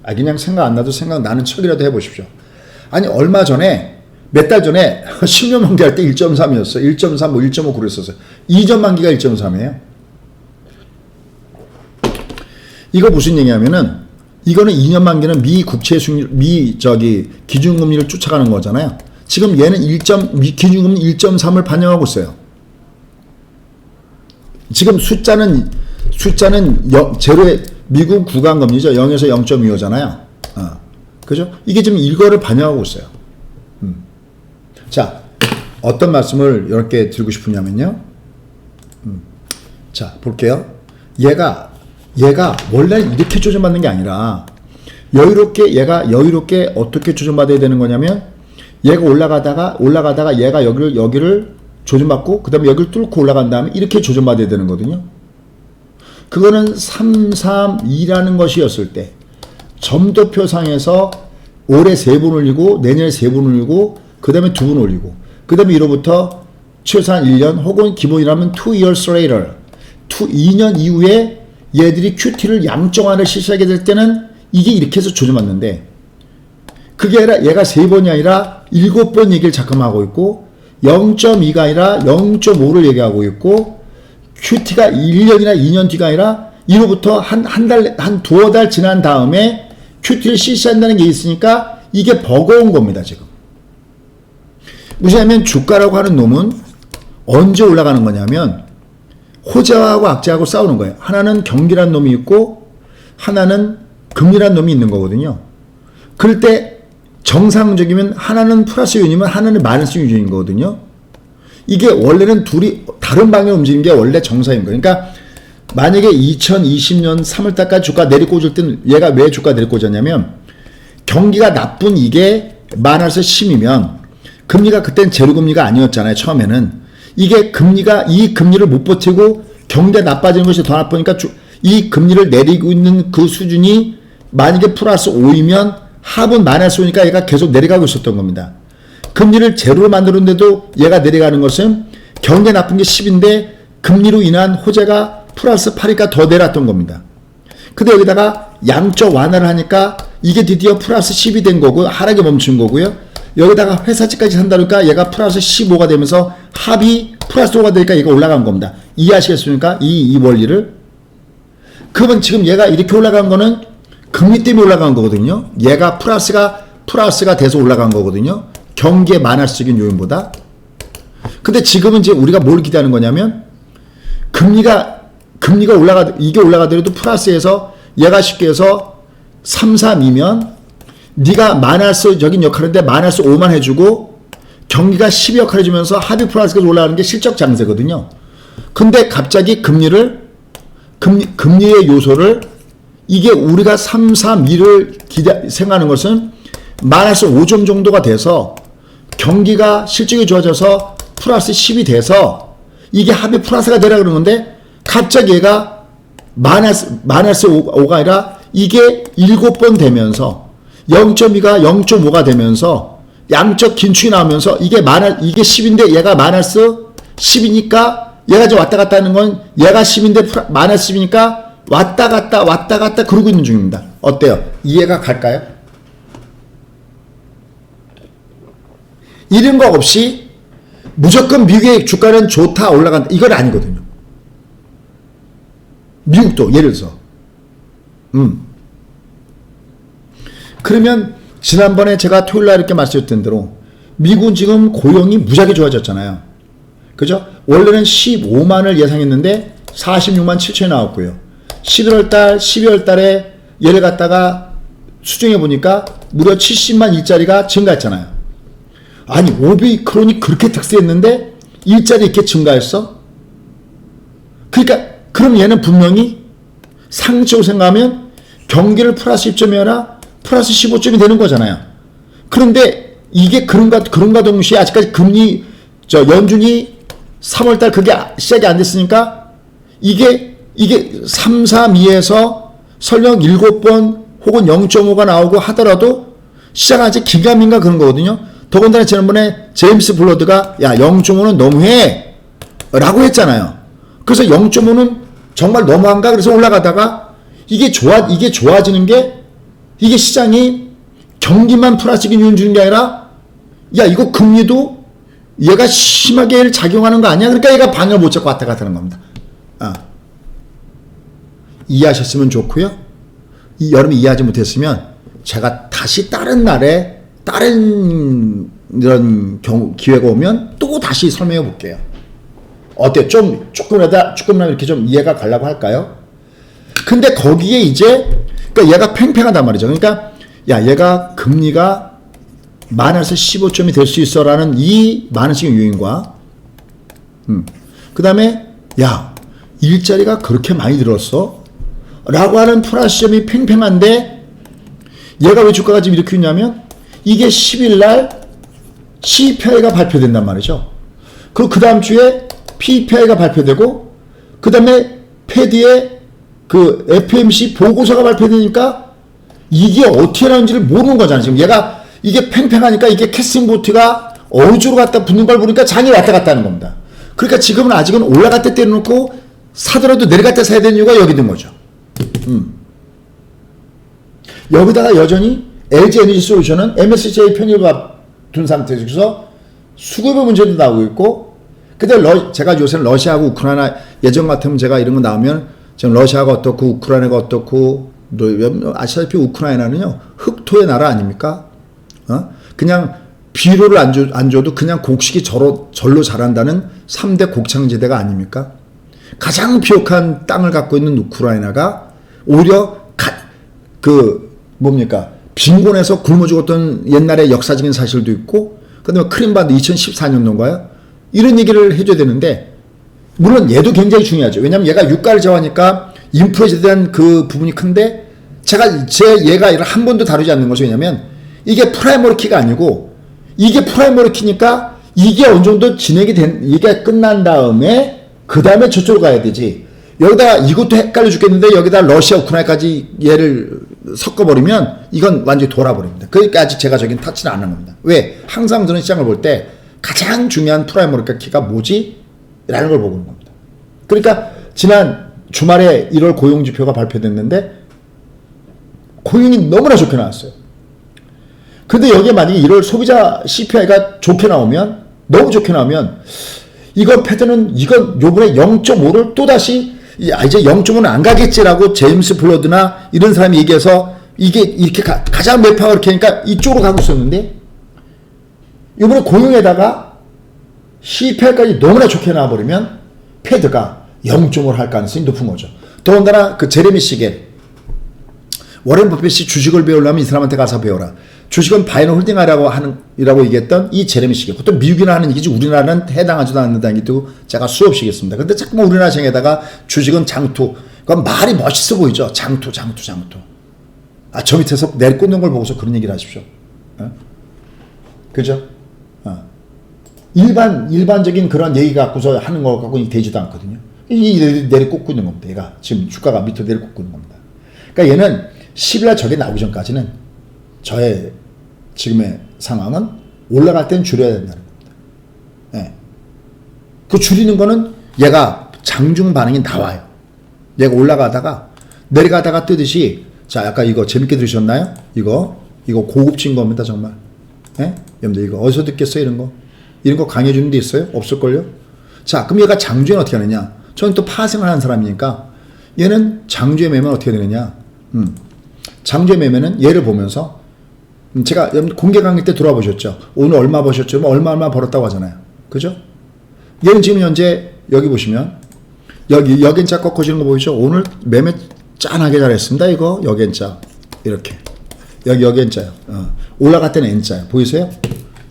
아, 그냥 생각 안 나도 생각나는 척이라도 해보십시오. 아니, 얼마 전에, 몇 달 전에 10년 만기 할 때 1.3이었어요. 1.3, 뭐 1.5 그랬었어요. 2년 만기가 1.3이에요. 이거 무슨 얘기냐면은, 이거는 2년 만기는 미 국채 수익률, 기준금리를 쫓아가는 거잖아요. 지금 얘는 기준금리 1.3을 반영하고 있어요. 지금 숫자는 제로의 미국 구간금리죠. 0에서 0.25잖아요. 그죠? 이게 지금 이거를 반영하고 있어요. 자, 어떤 말씀을 이렇게 드리고 싶으냐면요. 자, 볼게요. 얘가 원래 이렇게 조정받는 게 아니라, 얘가 여유롭게 어떻게 조정받아야 되는 거냐면, 얘가 올라가다가 얘가 여기를 조정받고, 그 다음에 여기를 뚫고 올라간 다음에 이렇게 조정받아야 되는 거거든요. 그거는 3, 3, 2라는 것이었을 때, 점도표상에서 올해 3번 올리고, 내년에 3번 올리고, 그 다음에 2번 올리고, 그 다음에 1호부터 최소한 1년, 혹은 기본이라면 2 years later, 2년 이후에 얘들이 QT를 양정화를 실시하게 될 때는 이게 이렇게 해서 조정받는데, 그게 아니라 얘가 3번이 아니라 7번 얘기를 잠깐 하고 있고, 0.2가 아니라 0.5를 얘기하고 있고, QT가 1년이나 2년 뒤가 아니라 1호부터 한 두어 달 지난 다음에 QT를 실시한다는 게 있으니까 이게 버거운 겁니다, 지금. 무엇이냐면 주가라고 하는 놈은 언제 올라가는 거냐면 호재하고 악재하고 싸우는 거예요. 하나는 경기란 놈이 있고 하나는 금리란 놈이 있는 거거든요. 그럴 때 정상적이면 하나는 플러스 요인이면 하나는 마이너스 요인인 거거든요. 이게 원래는 둘이 다른 방향으로 움직이는 게 원래 정상인 거예요. 그러니까 만약에 2020년 3월달까지 주가 내리꽂을 때는 얘가 왜 주가 내리꽂았냐면 경기가 나쁜 이게 마이너스 10이면 금리가 그땐 제로금리가 아니었잖아요. 처음에는. 이게 이 금리를 못 버티고 경기가 나빠지는 것이 더 나쁘니까 이 금리를 내리고 있는 그 수준이 만약에 플러스 5이면 합은 마이너스 5니까 얘가 계속 내려가고 있었던 겁니다. 금리를 제로로 만들었는데도 얘가 내려가는 것은 경기가 나쁜 게 10인데 금리로 인한 호재가 플러스 8이니까 더 내렸던 겁니다. 근데 여기다가 양적 완화를 하니까 이게 드디어 플러스 10이 된 거고 하락이 멈춘 거고요. 여기다가 회사채까지 산다니까 얘가 플러스 15가 되면서 합이 플러스 5가 되니까 얘가 올라간 겁니다. 이해하시겠습니까? 이 원리를. 그러면 지금 얘가 이렇게 올라간 거는 금리 때문에 올라간 거거든요. 얘가 플러스가 돼서 올라간 거거든요. 경기의 마이너스적인 요인보다. 근데 지금은 이제 우리가 뭘 기대하는 거냐면 금리가 이게 올라가더라도 플러스에서 얘가 쉽게 해서 3, 3이면 네가 마이너스적인 역할인데 마이너스 5만 해주고 경기가 12 역할 해주면서 합이 플러스가 올라가는 게 실적 장세거든요. 근데 갑자기 금리의 요소를 이게 우리가 3, 3, 2를 생각하는 것은 마이너스 5점 정도가 돼서 경기가 실적이 좋아져서 플러스 10이 돼서 이게 합이 플러스가 되라 그러는 건데 갑자기 얘가 마이너스 5가 아니라 이게 7번 되면서 0.2가 0.5가 되면서 양적 긴축이 나오면서 이게 10인데 얘가 마이너스 10이니까 얘가 지금 왔다 갔다 하는 건 얘가 10인데 마이너스 10이니까 왔다 갔다 그러고 있는 중입니다. 어때요? 이해가 갈까요? 이런 거 없이 무조건 미국의 주가는 좋다 올라간다 이건 아니거든요. 미국도 예를 들어서 그러면 지난번에 제가 토요일날 이렇게 말씀드렸던 대로 미국은 지금 고용이 무지하게 좋아졌잖아요. 그죠? 원래는 15만을 예상했는데 46만 7천이 나왔고요. 11월달 12월달에 얘를 갖다가 수정해 보니까 무려 70만 일자리가 증가했잖아요. 아니 오미크론이 그렇게 특수했는데 일자리 이렇게 증가했어? 그러니까 그럼 얘는 분명히 상식적으로 생각하면 경기를 플러스 10점이 아니라 플러스 15점이 되는 거잖아요. 그런데 이게 그런가 동시에 아직까지 금리 연준이 3월달 그게 시작이 안 됐으니까 이게 3, 4, 2에서 설령 7번 혹은 0.5가 나오고 하더라도 시작한 지 긴가민가 그런 거거든요. 더군다나 지난번에 제임스 블러드가 야 0.5는 너무해 라고 했잖아요. 그래서 0.5는 정말 너무한가 그래서 올라가다가 이게 좋아지는 게 이게 시장이 경기만 플러스 기준 주는 게 아니라 야 이거 금리도 얘가 심하게 작용하는 거 아니야? 그러니까 얘가 방향을 못 잡고 왔다 갔다 하는 겁니다. 이해하셨으면 좋고요. 여러분이 이해하지 못했으면 제가 다시 다른 날에 다른 이런 기회가 오면 또 다시 설명해 볼게요. 어때요? 조금이라도 이렇게 좀 이해가 가려고 할까요? 근데 거기에 이제 그러니까 얘가 팽팽하단 말이죠. 그러니까 야 얘가 금리가 마이너스 15점이 될 수 있어라는 이 마이너스의 요인과 그 다음에 야 일자리가 그렇게 많이 늘었어? 라고 하는 플러스 점이 팽팽한데 얘가 왜 주가가 지금 이렇게 있냐면 이게 10일날 CPI가 발표된단 말이죠. 그 다음 주에 PPI가 발표되고 그 다음에 패디의 그 FMC 보고서가 발표되니까 이게 어떻게 나오는지를 모르는 거잖아요. 지금 얘가 이게 팽팽하니까 이게 캐스팅보트가 어우주로 갖다 붙는 걸 보니까 장이 왔다 갔다 하는 겁니다. 그러니까 지금은 아직은 올라갈 때 때려놓고 사더라도 내려갈 때 사야 되는 이유가 여기 있는 거죠. 여기다가 여전히 LG 에너지 솔루션은 MSCI 편입을 둔 상태에서 수급의 문제도 나오고 있고 근데 제가 요새는 러시아하고 우크라이나 예전 같으면 제가 이런 거 나오면 지금 러시아가 어떻고 우크라이나가 어떻고 아시다시피 우크라이나는요 흑토의 나라 아닙니까? 그냥 비료를 안 줘도 그냥 곡식이 절로 자란다는 3대 곡창지대가 아닙니까? 가장 비옥한 땅을 갖고 있는 우크라이나가 오히려 빈곤에서 굶어 죽었던 옛날의 역사적인 사실도 있고 그다음에 크림반도 2014년도인가요? 이런 얘기를 해줘야 되는데 물론 얘도 굉장히 중요하죠. 왜냐하면 얘가 유가를 제어하니까 인플레이션에 대한 그 부분이 큰데 얘가 한 번도 다루지 않는 것이 왜냐면 이게 프라이머리 키가 아니고 이게 프라이머리 키니까 이게 어느 정도 이게 끝난 다음에 그 다음에 저쪽으로 가야 되지. 여기다 이것도 헷갈려 죽겠는데 여기다 러시아 우크라이나까지 얘를 섞어버리면 이건 완전히 돌아버립니다. 그러니까 아직 제가 저긴 타치는 안 한 겁니다. 왜? 항상 저는 시장을 볼 때 가장 중요한 프라이머리 키가 뭐지? 라는 걸 보고 있는 겁니다. 그러니까 지난 주말에 1월 고용지표가 발표됐는데 고용이 너무나 좋게 나왔어요. 근데 여기에 만약에 1월 소비자 CPI가 좋게 나오면 너무 좋게 나오면 이건 패턴은 이건 요번에 0.5를 또다시 이제 0.5는 안 가겠지라고 제임스 블러드나 이런 사람이 얘기해서 이게 이렇게 가장 매파가 이렇게 하니까 이쪽으로 가고 있었는데 요번에 고용에다가 CPI까지 너무나 좋게 나와버리면 패드가 0.5를 할 가능성이 높은 거죠. 더군다나 그 제레미 시겔 워렌 버핏이 주식을 배우려면 이 사람한테 가서 배워라. 주식은 바이너 홀딩하라고 얘기했던 이 제레미 시겔. 그것도 미국이나 하는 얘기지 우리나라는 해당하지도 않는다는 얘기도 제가 수없이 얘기했습니다. 근데 자꾸만 우리나라 생에다가 주식은 장투. 그건 말이 멋있어 보이죠. 장투. 저 밑에서 내리꽂는 걸 보고서 그런 얘기를 하십시오. 그죠? 일반적인 그런 얘기 갖고서 하는 거 갖고는 되지도 않거든요. 내리꽂고 있는 겁니다. 얘가 지금 주가가 밑으로 내리꽂고 있는 겁니다. 그러니까 얘는 10일날 저게 나오기 전까지는 저의 지금의 상황은 올라갈 땐 줄여야 된다는 겁니다. 예. 그 줄이는 거는 얘가 장중 반응이 나와요. 얘가 올라가다가 내려가다가 뜨듯이 자, 아까 이거 재밌게 들으셨나요? 이거 고급진 겁니다, 정말. 예? 여러분들 이거 어디서 듣겠어요, 이런 거? 이런 거 강해주는 데 있어요? 없을걸요? 자, 그럼 얘가 장주에는 어떻게 하느냐? 저는 또 파생을 하는 사람이니까 얘는 장주에 매면 어떻게 되느냐? 장주에 매면은 얘를 보면서 제가 공개 강의 때 돌아보셨죠? 오늘 얼마 버셨죠? 뭐 얼마 벌었다고 하잖아요. 그죠? 얘는 지금 현재 여기 보시면 여기 여겐자 꺾어지는 거 보이죠? 오늘 매매 짠하게 잘했습니다. 이거 여겐자 이렇게 여기 여겐자요. 올라갈 때는 N자요. 보이세요?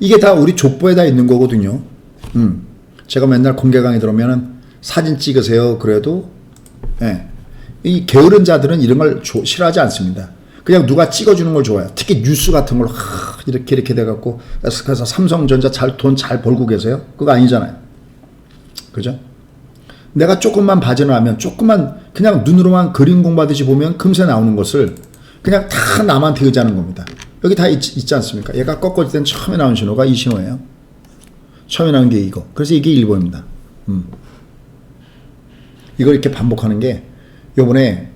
이게 다 우리 족보에 있는 거거든요. 제가 맨날 공개 강의 들어오면은 사진 찍으세요. 그래도 예. 이 게으른 자들은 이런 걸 싫어하지 않습니다. 그냥 누가 찍어주는 걸 좋아해요. 특히 뉴스 같은 걸 이렇게 돼갖고 그래서 삼성전자 돈 잘 벌고 계세요? 그거 아니잖아요. 그죠? 내가 조금만 봐전하면 조금만 그냥 눈으로만 그림 공부하듯이 보면 금세 나오는 것을 그냥 다 남한테 의지하는 겁니다. 여기 다 있지 않습니까? 얘가 꺾어질 땐 처음에 나온 신호가 이 신호예요. 처음에 나온 게 이거. 그래서 이게 1번입니다. 이걸 이렇게 반복하는 게 요번에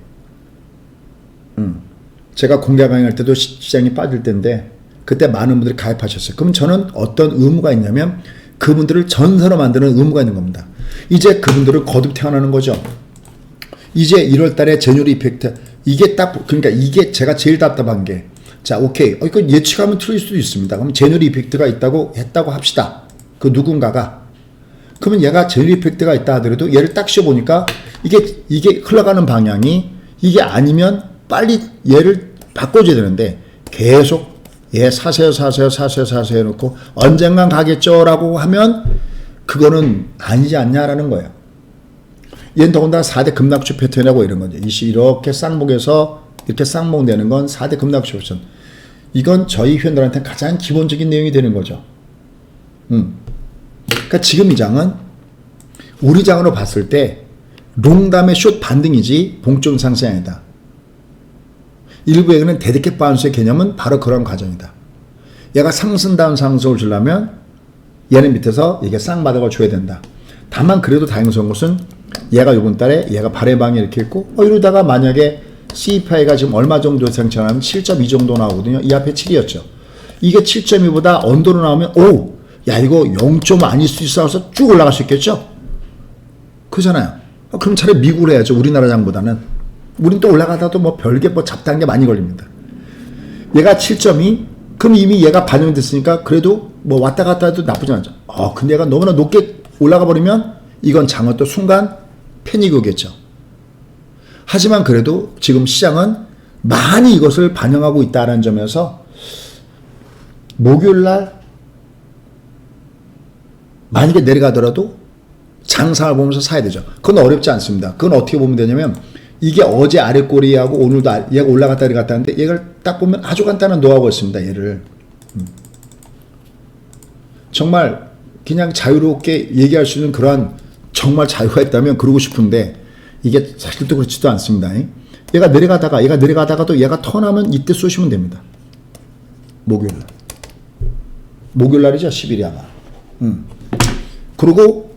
제가 공개 강의할 때도 시장이 빠질 때인데 그때 많은 분들이 가입하셨어요. 그럼 저는 어떤 의무가 있냐면 그분들을 전사로 만드는 의무가 있는 겁니다. 이제 그분들을 거듭 태어나는 거죠. 이제 1월 달에 제뉴얼 이펙트 이게 딱 그러니까 이게 제가 제일 답답한 게 자 오케이 이거 예측하면 틀릴 수도 있습니다. 그럼 제뉴얼 이펙트가 했다고 합시다. 그 누군가가 그러면 얘가 제뉴얼 이펙트가 있다 하더라도 얘를 딱 씌워보니까 이게 흘러가는 방향이 이게 아니면 빨리 얘를 바꿔줘야 되는데 계속 얘 사세요 해놓고 언젠간 가겠죠라고 하면 그거는 아니지 않냐라는 거예요. 얘는 더군다나 4대 급락주 패턴이라고 이런 거죠. 이렇게 쌍목에서 이렇게 쌍목되는 건 4대 급락주 패턴. 이건 저희 회원들한테는 가장 기본적인 내용이 되는 거죠. 그러니까 지금 이 장은 우리 장으로 봤을 때 롱담의 숏 반등이지 봉점 상승이 아니다. 일부에는 데드캣 바운스의 개념은 바로 그런 과정이다. 얘가 상승다운 상승을 주려면 얘는 밑에서 이게 쌍바닥을 줘야 된다. 다만 그래도 다행스러운 것은 얘가 이번 달에 얘가 발해방이 이렇게 있고 이러다가 만약에 CPI가 지금 얼마 정도 상승하면 7.2 정도 나오거든요. 이 앞에 7이었죠. 이게 7.2보다 언더로 나오면 야 이거 0점 아닐 수 있어서 쭉 올라갈 수 있겠죠? 그잖아요. 그럼 차라리 미국을 해야죠. 우리나라 장보다는. 우린 또 올라가다도 뭐 별게 뭐 잡다한 게 많이 걸립니다. 얘가 7.2 그럼 이미 얘가 반영이 됐으니까 그래도 뭐 왔다 갔다 해도 나쁘지 않죠. 근데 얘가 너무나 높게 올라가 버리면 이건 장은 또 순간 패닉이 오겠죠. 하지만 그래도 지금 시장은 많이 이것을 반영하고 있다는 점에서 목요일날 만약에 내려가더라도 장상을 보면서 사야 되죠. 그건 어렵지 않습니다. 그건 어떻게 보면 되냐면 이게 어제 아랫꼬리하고 오늘도 얘가 올라갔다 내려갔다 하는데 얘를 딱 보면 아주 간단한 노하우가 있습니다. 얘를 정말 그냥 자유롭게 얘기할 수 있는 그러한 정말 자유가 있다면 그러고 싶은데 이게 사실 또 그렇지도 않습니다. 얘가 내려가다가도 얘가 턴하면 이때 쏘시면 됩니다. 목요일날이죠. 10일이 아마. 그리고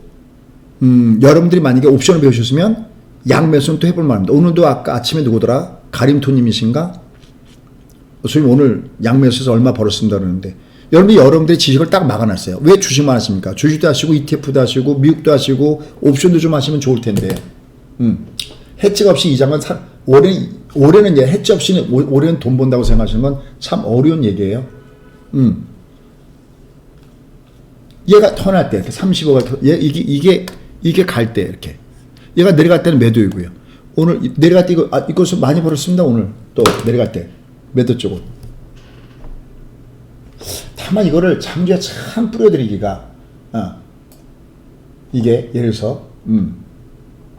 여러분들이 만약에 옵션을 배우셨으면 양매수는 또 해볼 만합니다. 오늘도 아까 아침에 누구더라? 가림토님이신가? 선생님 오늘 양매수에서 얼마 벌었습니다 그러는데 여러분들의 지식을 딱 막아놨어요. 왜 주식만 하십니까? 주식도 하시고 ETF도 하시고 미국도 하시고 옵션도 좀 하시면 좋을 텐데 해지가 없이 이 장은 올해는 이제 해지 없이는 올해는 돈 번다고 생각하시는 건 참 어려운 얘기예요. 얘가 턴할 때 이렇게 35가 이게 갈 때 이렇게 얘가 내려갈 때는 매도이고요. 오늘 내려갈 때 이것을 많이 벌었습니다. 오늘 또 내려갈 때 매도 쪽은. 다만 이거를 장주에 참 뿌려드리기가 이게 예를 들어서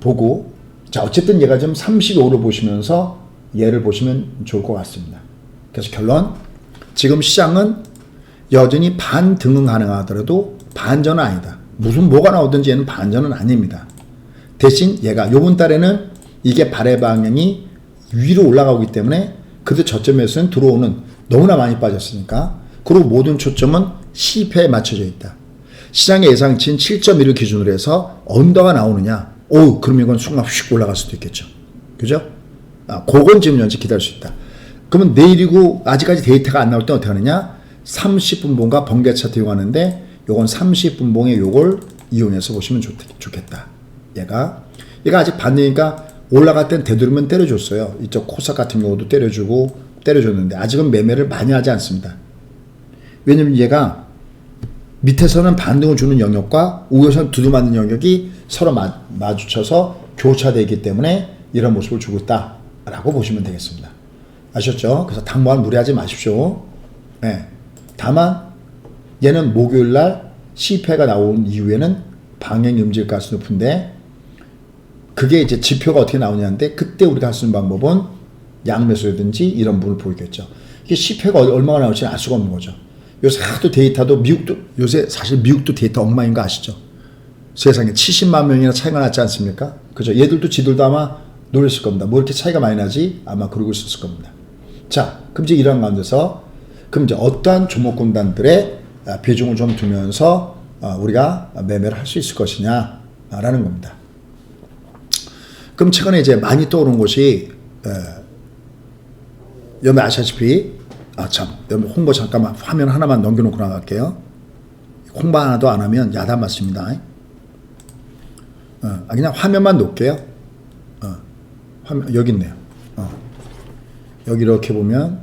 보고 자 어쨌든 얘가 좀 35로 보시면서 얘를 보시면 좋을 것 같습니다. 그래서 결론 지금 시장은 여전히 반등은 가능하더라도 반전은 아니다. 무슨 뭐가 나오든지 얘는 반전은 아닙니다. 대신 얘가 요번 달에는 이게 발해 방향이 위로 올라가기 때문에 그때 저점에서는 들어오는 너무나 많이 빠졌으니까 그리고 모든 초점은 C패에 맞춰져 있다. 시장의 예상치인 7.1을 기준으로 해서 언더가 나오느냐. 오, 그러면 이건 순간 휙 올라갈 수도 있겠죠. 그죠? 그건 지금 현재 기다릴 수 있다. 그러면 내일이고 아직까지 데이터가 안 나올 때 어떻게 하느냐? 30분봉과 번개 차트 이용하는데 요건 30분봉에 요걸 이용해서 보시면 좋겠다. 얘가 아직 반대니까 올라갈 땐 되도록이면 때려줬어요. 이쪽 코스닥 같은 경우도 때려줬는데 아직은 매매를 많이 하지 않습니다. 왜냐면 얘가 밑에서는 반등을 주는 영역과 위에서는 두드맞는 영역이 서로 마주쳐서 교차되어 있기 때문에 이런 모습을 주고 있다라고 보시면 되겠습니다. 아셨죠? 그래서 당분간 무리하지 마십시오. 네. 다만 얘는 목요일날 C패가 나온 이후에는 방향이 음질 가능성이 높은데 그게 이제 지표가 어떻게 나오냐는데 그때 우리가 할 수 있는 방법은 양매수라든지 이런 부분을 보이겠죠. 이게 C패가 얼마나 나올지 알 수가 없는 거죠. 요새 하도 데이터도 미국도 요새 사실 미국도 데이터 엉망인 거 아시죠? 세상에 70만 명이나 차이가 났지 않습니까? 그죠? 얘들도 지들도 아마 놀랐을 겁니다. 뭐 이렇게 차이가 많이 나지? 아마 그러고 있었을 겁니다. 자, 그럼 이제 이런 가운데서 그럼 이제 어떠한 종목군단들의 비중을 좀 두면서 우리가 매매를 할 수 있을 것이냐라는 겁니다. 그럼 최근에 이제 많이 떠오른 곳이 여러분 아시다시피 여러분 홍보 잠깐만 화면 하나만 넘겨놓고 나갈게요. 홍보 하나도 안 하면 야단 맞습니다. 그냥 화면만 놓을게요. 화면 여기 있네요. 여기 이렇게 보면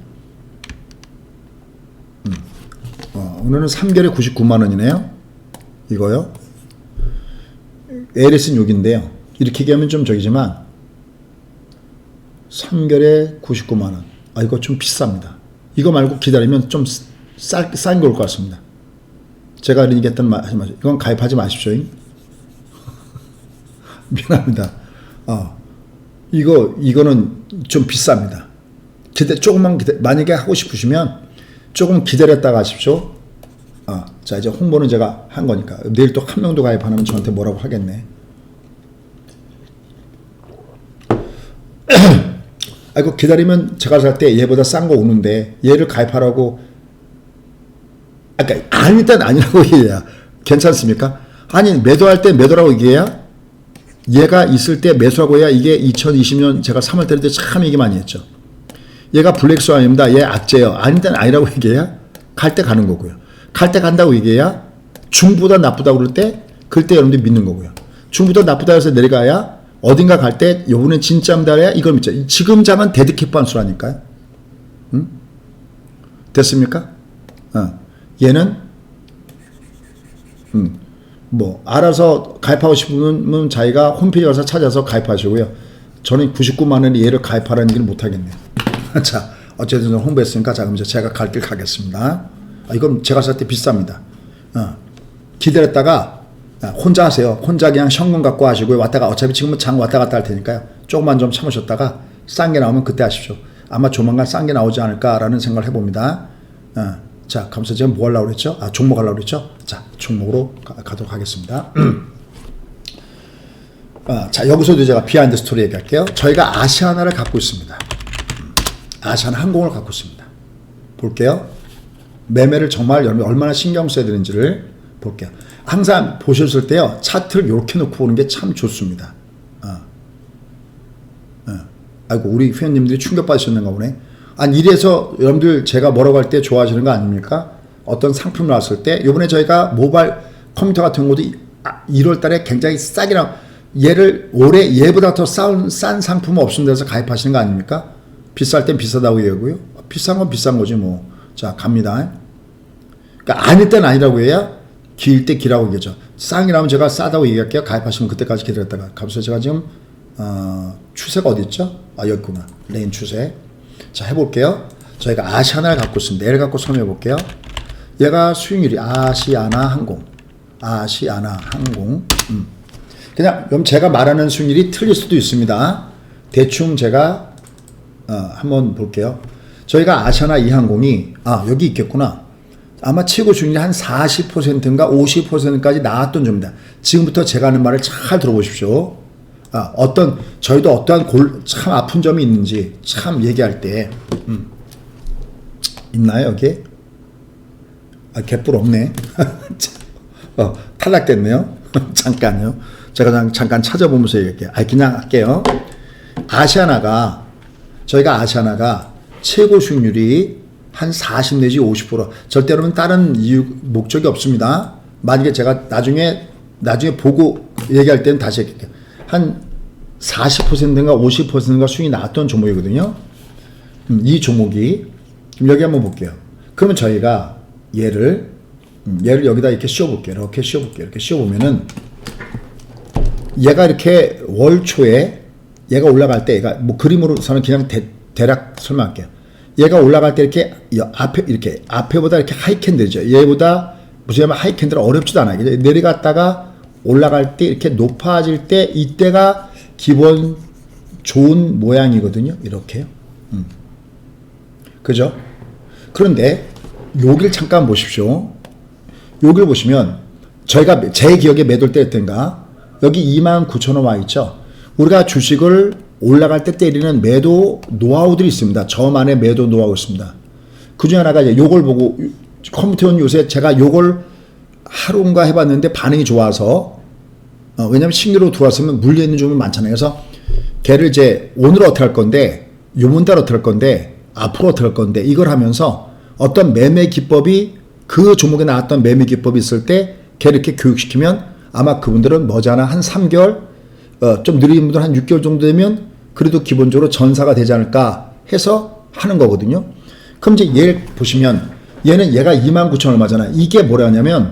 오늘은 3개월에 99만 원이네요. 이거요. LS는 여기인데요. 이렇게 얘기하면 좀 저기지만 3개월에 99만 원. 이거 좀 비쌉니다. 이거 말고 기다리면 좀 싼 게 올 것 같습니다. 제가 이런 얘기했던 말 하지 마세요. 이건 가입하지 마십시오. 미안합니다. 이거는 좀 비쌉니다. 조금만 만약에 하고 싶으시면 조금 기다렸다가 하십시오. 자, 이제 홍보는 제가 한 거니까. 내일 또 한 명도 가입 안 하면 저한테 뭐라고 하겠네. 이거 기다리면 제가 살 때 얘보다 싼 거 오는데 얘를 가입하라고 일단 아니라고 얘기해야 괜찮습니까? 아니 매도할 때 매도라고 얘기해야 얘가 있을 때 매수하고 해야 이게 2020년 제가 3월 때 참 얘기 많이 했죠. 얘가 블랙스완입니다. 얘 악재예요. 일단 아니라고 얘기해야 갈 때 가는 거고요. 갈 때 간다고 얘기해야 중보다 나쁘다고 그럴 때 그럴 때 여러분들이 믿는 거고요. 중보다 나쁘다 해서 내려가야 어딘가 갈 때 요번엔 진짜입니다 해야 이걸 믿죠. 지금 장은 데드캣 반수라니까요. 됐습니까? 얘는 뭐 알아서 가입하고 싶으면 자기가 홈페이지 가서 찾아서 가입하시고요. 저는 99만 원에 얘를 가입하라는 길 못하겠네요. 자, 어쨌든 홍보했으니까 자, 그럼 이제 제가 갈 길 가겠습니다. 이건 제가 살 때 비쌉니다. 기다렸다가 혼자 하세요. 혼자 그냥 현금 갖고 하시고요. 왔다가 어차피 지금은 장 왔다 갔다 할 테니까요. 조금만 좀 참으셨다가 싼 게 나오면 그때 하십시오. 아마 조만간 싼 게 나오지 않을까라는 생각을 해봅니다. 자, 감사 제가 뭐 하려고 그랬죠? 종목 하려고 그랬죠? 자, 종목으로 가도록 하겠습니다. 자, 여기서도 제가 비하인드 스토리 얘기할게요. 저희가 아시아나를 갖고 있습니다. 아시아나 항공을 갖고 있습니다. 볼게요. 매매를 정말 얼마나 신경 써야 되는지를 볼게요. 항상 보셨을 때요, 차트를 이렇게 놓고 보는 게 참 좋습니다. 아이고, 우리 회원님들이 충격받으셨는가 보네. 이래서 여러분들 제가 뭐라고 할 때 좋아하시는 거 아닙니까? 어떤 상품 나왔을 때, 요번에 저희가 모바일 컴퓨터 같은 경우도 1월 달에 굉장히 싸게 얘를 올해 얘보다 더 싼 상품은 없는 데서 가입하시는 거 아닙니까? 비쌀 땐 비싸다고 얘기하고요. 비싼 건 비싼 거지 뭐. 자, 갑니다. 그러니까 아닐 땐 아니라고 해야 길 때 기라고 얘기하죠. 쌍이라면 제가 싸다고 얘기할게요. 가입하시면 그때까지 기다렸다가. 가면서 제가 지금 추세가 어디 있죠? 여기 있구나. 레인 추세. 자, 해볼게요. 저희가 아시아나를 갖고 있습니다. 얘를 갖고 설명해 볼게요. 얘가 수익률이 아시아나 항공. 그냥 그럼 제가 말하는 수익률이 틀릴 수도 있습니다. 대충 제가 한번 볼게요. 저희가 아시아나 이 항공이 여기 있겠구나. 아마 최고 수익률이 한 40%인가 50%까지 나왔던 점입니다. 지금부터 제가 하는 말을 잘 들어보십시오. 저희도 어떠한 참 아픈 점이 있는지 참 얘기할 때, 있나요, 여기? 개뿔 없네. 탈락됐네요. 잠깐요. 제가 잠깐 찾아보면서 얘기할게요. 그냥 할게요. 저희가 아시아나가 최고 수익률이 한 40 내지 50%. 절대로는 다른 이유, 목적이 없습니다. 만약에 제가 나중에 보고 얘기할 때는 다시 얘기할게요. 한 40%인가 50%인가 수익이 나왔던 종목이거든요. 이 종목이. 그럼 여기 한번 볼게요. 그러면 저희가 얘를 여기다 이렇게 씌워볼게요. 이렇게 씌워보면은 얘가 이렇게 월초에 얘가 올라갈 때 얘가 뭐 그림으로서는 그냥 대략 설명할게요. 얘가 올라갈 때 이렇게 앞에보다 이렇게 하이캔들이죠. 얘보다 무슨 하이캔들은 어렵지도 않아요. 내려갔다가 올라갈 때 이렇게 높아질 때 이때가 기본 좋은 모양이거든요. 이렇게요. 그죠? 그런데 여기를 잠깐 보십시오. 여기를 보시면 저희가 제 기억에 매도를 때였던가 여기 29,000원 와 있죠. 우리가 주식을 올라갈 때 때리는 매도 노하우들이 있습니다. 저만의 매도 노하우 있습니다. 그 중에 하나가 이제 요걸 보고 컴퓨터는 요새 제가 요걸 하루인가 해봤는데 반응이 좋아서 왜냐면 신규로 들어왔으면 물려있는 종목이 많잖아요. 그래서 걔를 이제 오늘 어떻게 할 건데 요번 달 어떻게 할 건데 앞으로 어떻게 할 건데 이걸 하면서 어떤 매매 기법이 그 종목에 나왔던 매매 기법이 있을 때 걔를 이렇게 교육시키면 아마 그분들은 머지않아 한 3개월 좀 느린 분들 한 6개월 정도 되면 그래도 기본적으로 전사가 되지 않을까 해서 하는 거거든요. 그럼 이제 얘 보시면 얘가 29,000 얼마잖아요. 이게 뭐라냐면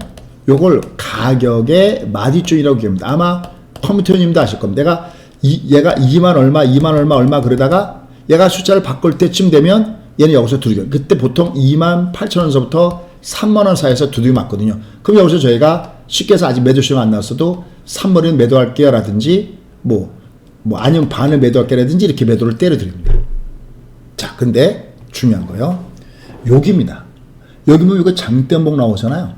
요걸 가격의 마디존이라고 얘기합니다. 아마 컴퓨터님도 아실 겁니다. 얘가 2만 얼마 그러다가 얘가 숫자를 바꿀 때쯤 되면 얘는 여기서 두들겨. 그때 보통 28,000원서부터 3만원 사이에서 두들겨 맞거든요. 그럼 여기서 저희가 쉽게 해서 아직 매도 시간 안 나왔어도 3번은 매도할게요 라든지 뭐 아니면 반을 매도할게요 라든지 이렇게 매도를 때려드립니다. 자, 근데 중요한 거요. 여기입니다. 여기 보면 이거 장대음봉 나오잖아요.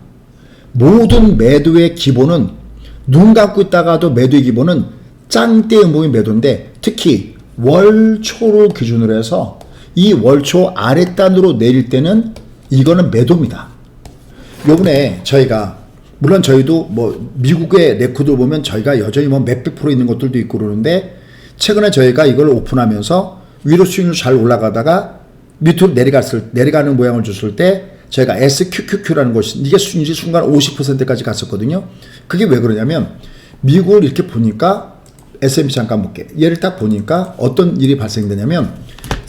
모든 매도의 기본은 눈 감고 있다가도 매도의 기본은 짱대음봉이 매도인데 특히 월초를 기준으로 해서 이 월초 아랫단으로 내릴 때는 이거는 매도입니다. 요번에 저희가 물론 저희도 뭐 미국의 레코드 보면 저희가 여전히 뭐 몇백 프로 있는 것들도 있고 그러는데 최근에 저희가 이걸 오픈하면서 위로 수익률 잘 올라가다가 밑으로 내려가는 모양을 줬을 때 저희가 SQQQ라는 것이 이게 수익률이 순간 50%까지 갔었거든요. 그게 왜 그러냐면 미국을 이렇게 보니까 S&P 잠깐 볼게. 얘를 딱 보니까 어떤 일이 발생되냐면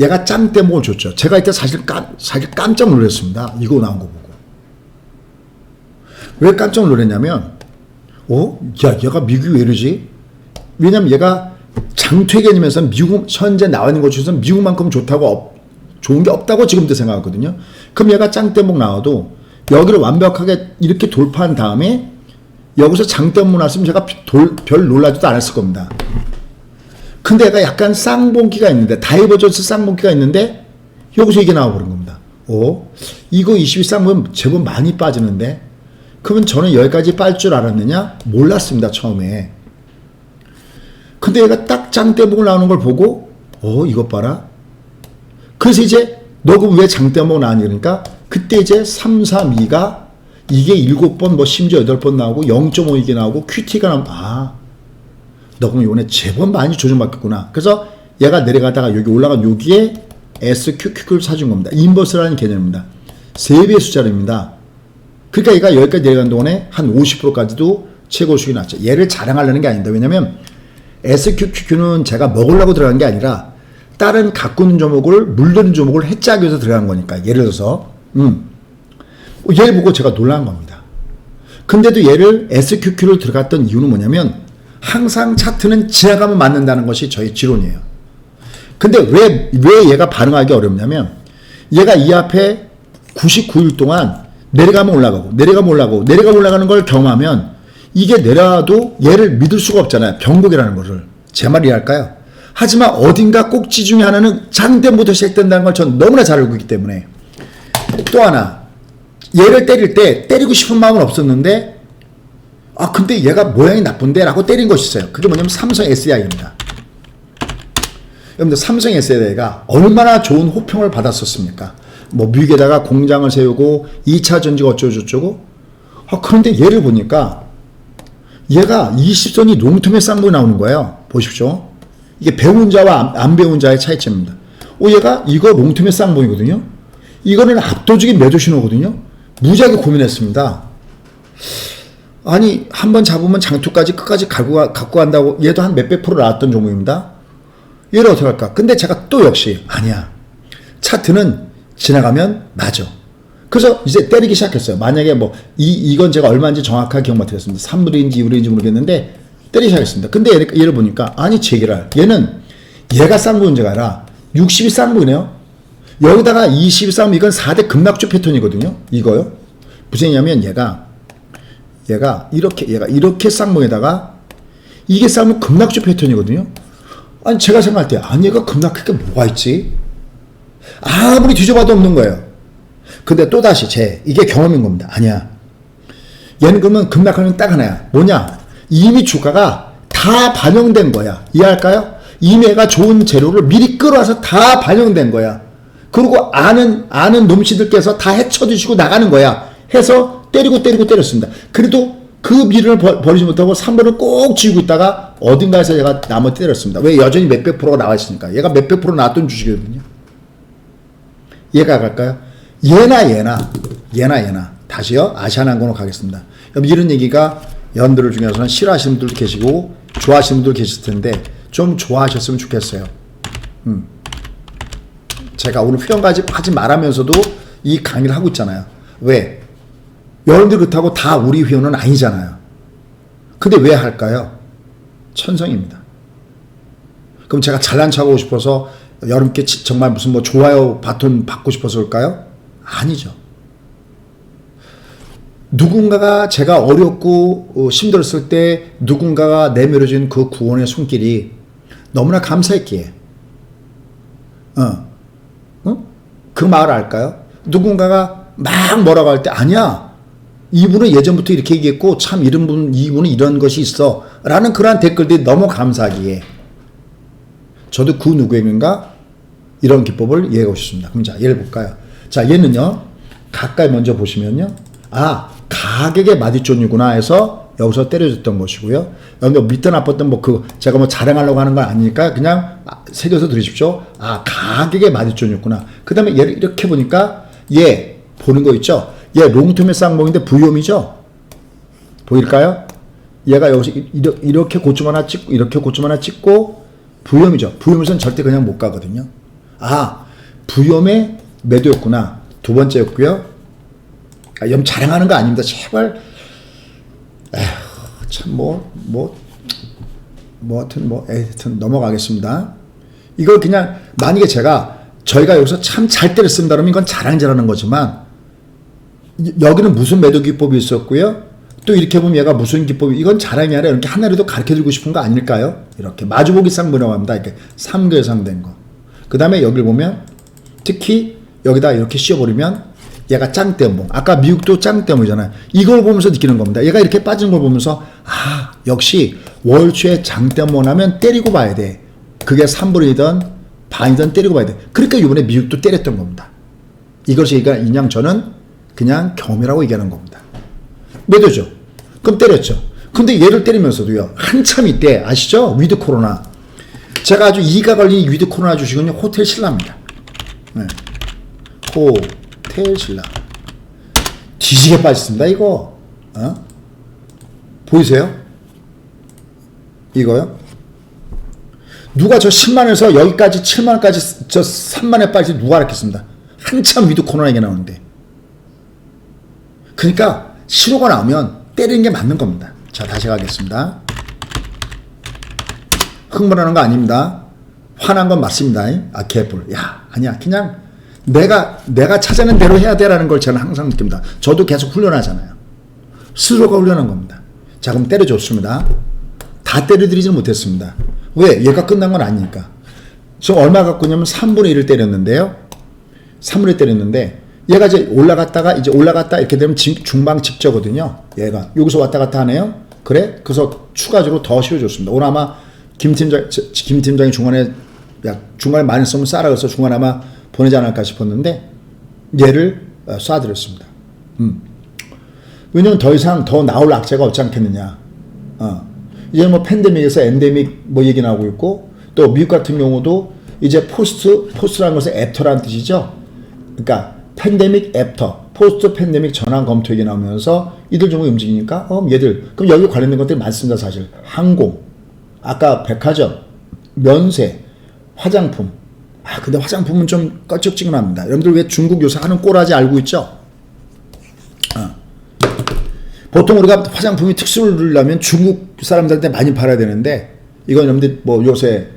얘가 짱대목을 줬죠. 제가 이때 사실 깜짝 놀랐습니다. 이거 나온 거 보고. 왜 깜짝 놀랐냐면 얘가 미국이 왜 이러지? 왜냐면 얘가 장투의 개념에서 미국 현재 나와 있는 것 중에서 미국만큼 좋은 게 없다고 지금도 생각하거든요. 그럼 얘가 짱대목 나와도 여기를 완벽하게 이렇게 돌파한 다음에 여기서 장대목 나왔으면 제가 별 놀라지도 않았을 겁니다. 근데 얘가 약간 쌍봉기가 있는데 다이버전스 쌍봉기가 있는데 여기서 이게 나와버린 겁니다. 이거 22 쌍봉 제법 많이 빠지는데 그러면 저는 여기까지 빠질 줄 알았느냐? 몰랐습니다. 처음에. 근데 얘가 딱 장대목을 나오는 걸 보고 이것 봐라. 그래서 이제 너 그럼 왜 장대목 나왔니? 그러니까 그때 이제 332가 이게 7번 뭐 심지어 8번 나오고 0.5 이게 나오고 QT가 나오면 너 그럼 이번에 제법 많이 조정받겠구나. 그래서 얘가 내려가다가 여기 올라간 여기에 SQQ를 사준 겁니다. 인버스라는 개념입니다. 3배의 숫자입니다. 그러니까 얘가 여기까지 내려간 동안에 한 50%까지도 최고 수익이 났죠. 얘를 자랑하려는 게 아닙니다. 왜냐면 SQQ는 제가 먹으려고 들어간 게 아니라 다른 갖고 있는 종목을 물드는 종목을 해치하기 위해서 들어간 거니까. 예를 들어서 얘를 보고 제가 놀란 겁니다. 근데도 얘를 SQQ를 들어갔던 이유는 뭐냐면 항상 차트는 지나가면 맞는다는 것이 저희 지론이에요. 근데 왜 얘가 반응하기 어렵냐면 얘가 이 앞에 99일 동안 내려가면 올라가는 걸 경험하면 이게 내려와도 얘를 믿을 수가 없잖아요. 병곡이라는 거를. 제 말이 할까요? 하지만 어딘가 꼭지 중에 하나는 장대부터 시작된다는 걸 전 너무나 잘 알고 있기 때문에. 또 하나, 얘를 때릴 때 때리고 싶은 마음은 없었는데 근데 얘가 모양이 나쁜데 라고 때린 것이 있어요. 그게 뭐냐면 삼성 SDI입니다. 여러분들 삼성 SDI가 얼마나 좋은 호평을 받았었습니까? 뭐 미국에다가 공장을 세우고 2차 전지가 어쩌고저쩌고. 그런데 얘를 보니까 얘가 20선이 롱텀의 쌍봉이 나오는 거예요. 보십시오. 이게 배운 자와 안 배운 자의 차이점입니다. 얘가 이거 롱텀의 쌍봉이거든요. 이거는 압도적인 매도 신호거든요. 무지하게 고민했습니다. 아니 한번 잡으면 장투까지 끝까지 갖고 간다고. 얘도 한 몇백 프로 나왔던 종목입니다. 얘를 어떻게 할까? 근데 제가 또 역시 아니야. 차트는 지나가면 맞아. 그래서 이제 때리기 시작했어요. 만약에 뭐 이건 제가 얼마인지 정확하게 기억 못하겠습니다. 3불인지 2불인지 모르겠는데 때리기 시작했습니다. 근데 얘를 보니까 아니 제기랄. 얘가 쌍봉 문제가 아니라 60이 쌍봉이네요. 여기다가 20이 쌍봉. 이건 4대 급락주 패턴이거든요. 이거요. 무슨 얘기냐면 얘가 이렇게 쌍봉에다가 이게 쌍봉 급락주 패턴이거든요. 아니 제가 생각할 때 아니 얘가 급락할 게 뭐가 있지? 아무리 뒤져봐도 없는 거예요. 근데 또다시 이게 경험인 겁니다. 아니야. 얘는 그러면 급락하는 딱 하나야. 뭐냐? 이미 주가가 다 반영된 거야. 이해할까요? 이미 얘가 좋은 재료를 미리 끌어와서 다 반영된 거야. 그리고 아는 놈씨들께서 다 헤쳐주시고 나가는 거야. 해서 때렸습니다. 그래도 그 미련을 버리지 못하고 3번을 꼭 쥐고 있다가 어딘가에서 얘가 나무 때렸습니다. 왜? 여전히 몇백 프로가 나와 있으니까. 얘가 몇백 프로 나왔던 주식이거든요. 얘가 갈까요? 얘나 다시요. 아시아나항공으로 가겠습니다. 이런 얘기가 여러분들 중에서는 싫어하시는 분들도 계시고 좋아하시는 분들도 계실 텐데 좀 좋아하셨으면 좋겠어요. 제가 오늘 표현까지 하지 말하면서도 이 강의를 하고 있잖아요. 왜? 여러분들 그렇다고 다 우리 회원은 아니잖아요. 근데 왜 할까요? 천성입니다. 그럼 제가 잘난 척하고 싶어서 여러분께 정말 무슨 뭐 좋아요 바톤 받고 싶어서 그럴까요? 아니죠. 누군가가 제가 어렵고 힘들었을 때 누군가가 내밀어준 그 구원의 손길이 너무나 감사했기에 그 말을 알까요? 누군가가 막 뭐라고 할 때 아니야. 이분은 예전부터 이렇게 얘기했고 참 이분은 이런 것이 있어 라는 그러한 댓글들이 너무 감사하기에 저도 그 누구에게인가 이런 기법을 이해하고 싶습니다. 그럼 자 예를 볼까요? 자 얘는요 가까이 먼저 보시면요 가격의 마디존이구나 해서 여기서 때려줬던 것이고요. 여러분들 밑에 나빴던 제가 자랑하려고 하는 건 아니니까 그냥 새겨서 들으십시오. 가격의 마디존이었구나. 그 다음에 얘를 이렇게 보니까 얘 보는 거 있죠? 얘 롱텀의 쌍봉인데 부위험이죠? 보일까요? 얘가 여기서 이렇게 고점 하나 찍고 이렇게 고점 하나 찍고 부위험이죠. 부위험에서는 절대 그냥 못 가거든요. 부위험의 매도였구나. 두 번째였고요. 염 자랑하는 거 아닙니다. 제발. 하여튼 넘어가겠습니다. 이걸 그냥 만약에 저희가 여기서 참 잘 때렸습니다. 그러면 이건 자랑질하는 거지만 여기는 무슨 매도 기법이 있었고요. 또 이렇게 보면 얘가 무슨 기법이 이건 자랑이 아니라 이렇게 하나라도 가르쳐드리고 싶은 거 아닐까요? 이렇게 마주보기 쌍문이라고 합니다. 이렇게 3개 예상된 거. 그 다음에 여기를 보면 특히 여기다 이렇게 씌워버리면 얘가 짱땜봉. 아까 미국도 짱땜이잖아요. 이걸 보면서 느끼는 겁니다. 얘가 이렇게 빠진 걸 보면서 역시 월초에 장땜봉 하면 때리고 봐야 돼. 그게 3분이든 반이든 때리고 봐야 돼. 그러니까 이번에 미국도 때렸던 겁니다. 이것이 그냥 저는 그냥 경험이라고 얘기하는 겁니다. 매도죠. 그럼 때렸죠. 근데 얘를 때리면서도요. 한참 이때 아시죠? 위드 코로나. 제가 아주 이가 걸린 위드 코로나 주식은요. 호텔 신라입니다. 네. 호텔 신라. 뒤지게 빠졌습니다. 이거. 보이세요? 이거요? 누가 저 10만원에서 여기까지 7만원까지 저 3만원에 빠지 누가 알았겠습니다. 한참 위드 코로나 얘기 나오는데. 그러니까 신호가 나오면 때리는 게 맞는 겁니다. 자, 다시 가겠습니다. 흥분하는 거 아닙니다. 화난 건 맞습니다. 개뿔. 아니야. 그냥 내가 찾아낸 대로 해야 되라는 걸 저는 항상 느낍니다. 저도 계속 훈련하잖아요. 스스로가 훈련한 겁니다. 자, 그럼 때려줬습니다. 다 때려드리지는 못했습니다. 왜? 얘가 끝난 건 아니니까. 저 얼마 갖고 있냐면 3분의 1을 때렸는데요. 3분의 1 때렸는데 얘가 이제 올라갔다 이렇게 되면 중방 직저거든요. 얘가 여기서 왔다 갔다 하네요. 그래? 그래서 추가적으로 더 실어줬습니다. 오늘 아마 김 팀장이 중간에 많이 쓰면 싸라 그래서 중간에 아마 보내지 않을까 싶었는데 얘를 쏴드렸습니다. 왜냐면 더 이상 더 나올 악재가 없지 않겠느냐. 이제 뭐 팬데믹에서 엔데믹 뭐 얘기 나오고 있고, 또 미국 같은 경우도 이제 포스트라는 것은 애프터라는 뜻이죠. 그러니까 팬데믹 애프터, 포스트 팬데믹 전환 검토 얘기 나오면서 이들 종목이 움직이니까 얘들 그럼 여기 관련된 것들이 많습니다. 사실 항공, 아까 백화점, 면세, 화장품. 근데 화장품은 좀 껄쩍지근합니다. 여러분들 왜 중국 요새 하는 꼬라지 알고 있죠? 보통 우리가 화장품이 특수를 누리려면 중국 사람들한테 많이 팔아야 되는데, 이건 여러분들 뭐 요새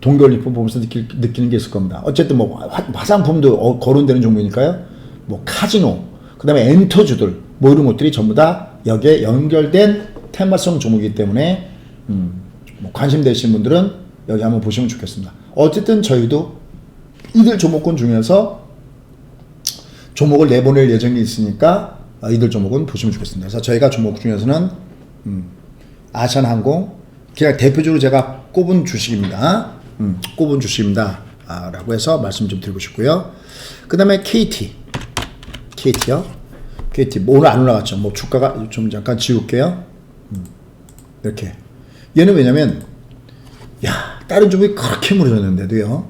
동계올림픽 보면서 느끼는 게 있을 겁니다. 어쨌든 뭐 화장품도 거론되는 종목이니까요. 뭐 카지노, 그 다음에 엔터주들, 뭐 이런 것들이 전부 다 여기에 연결된 테마성 종목이기 때문에 뭐 관심 되시는 분들은 여기 한번 보시면 좋겠습니다. 어쨌든 저희도 이들 종목군 중에서 종목을 내보낼 예정이 있으니까 이들 종목은 보시면 좋겠습니다. 그래서 저희가 종목 중에서는 아시안항공, 그냥 대표적으로 제가 꼽은 주식입니다. 꼽은 주식입니다. 라고 해서 말씀 좀 드리고 싶고요. 그 다음에 KT요. KT 뭐 오늘 안 올라갔죠. 뭐 주가가 좀 잠깐 지울게요. 이렇게. 얘는 왜냐면 다른 종목이 그렇게 무너졌는데도요.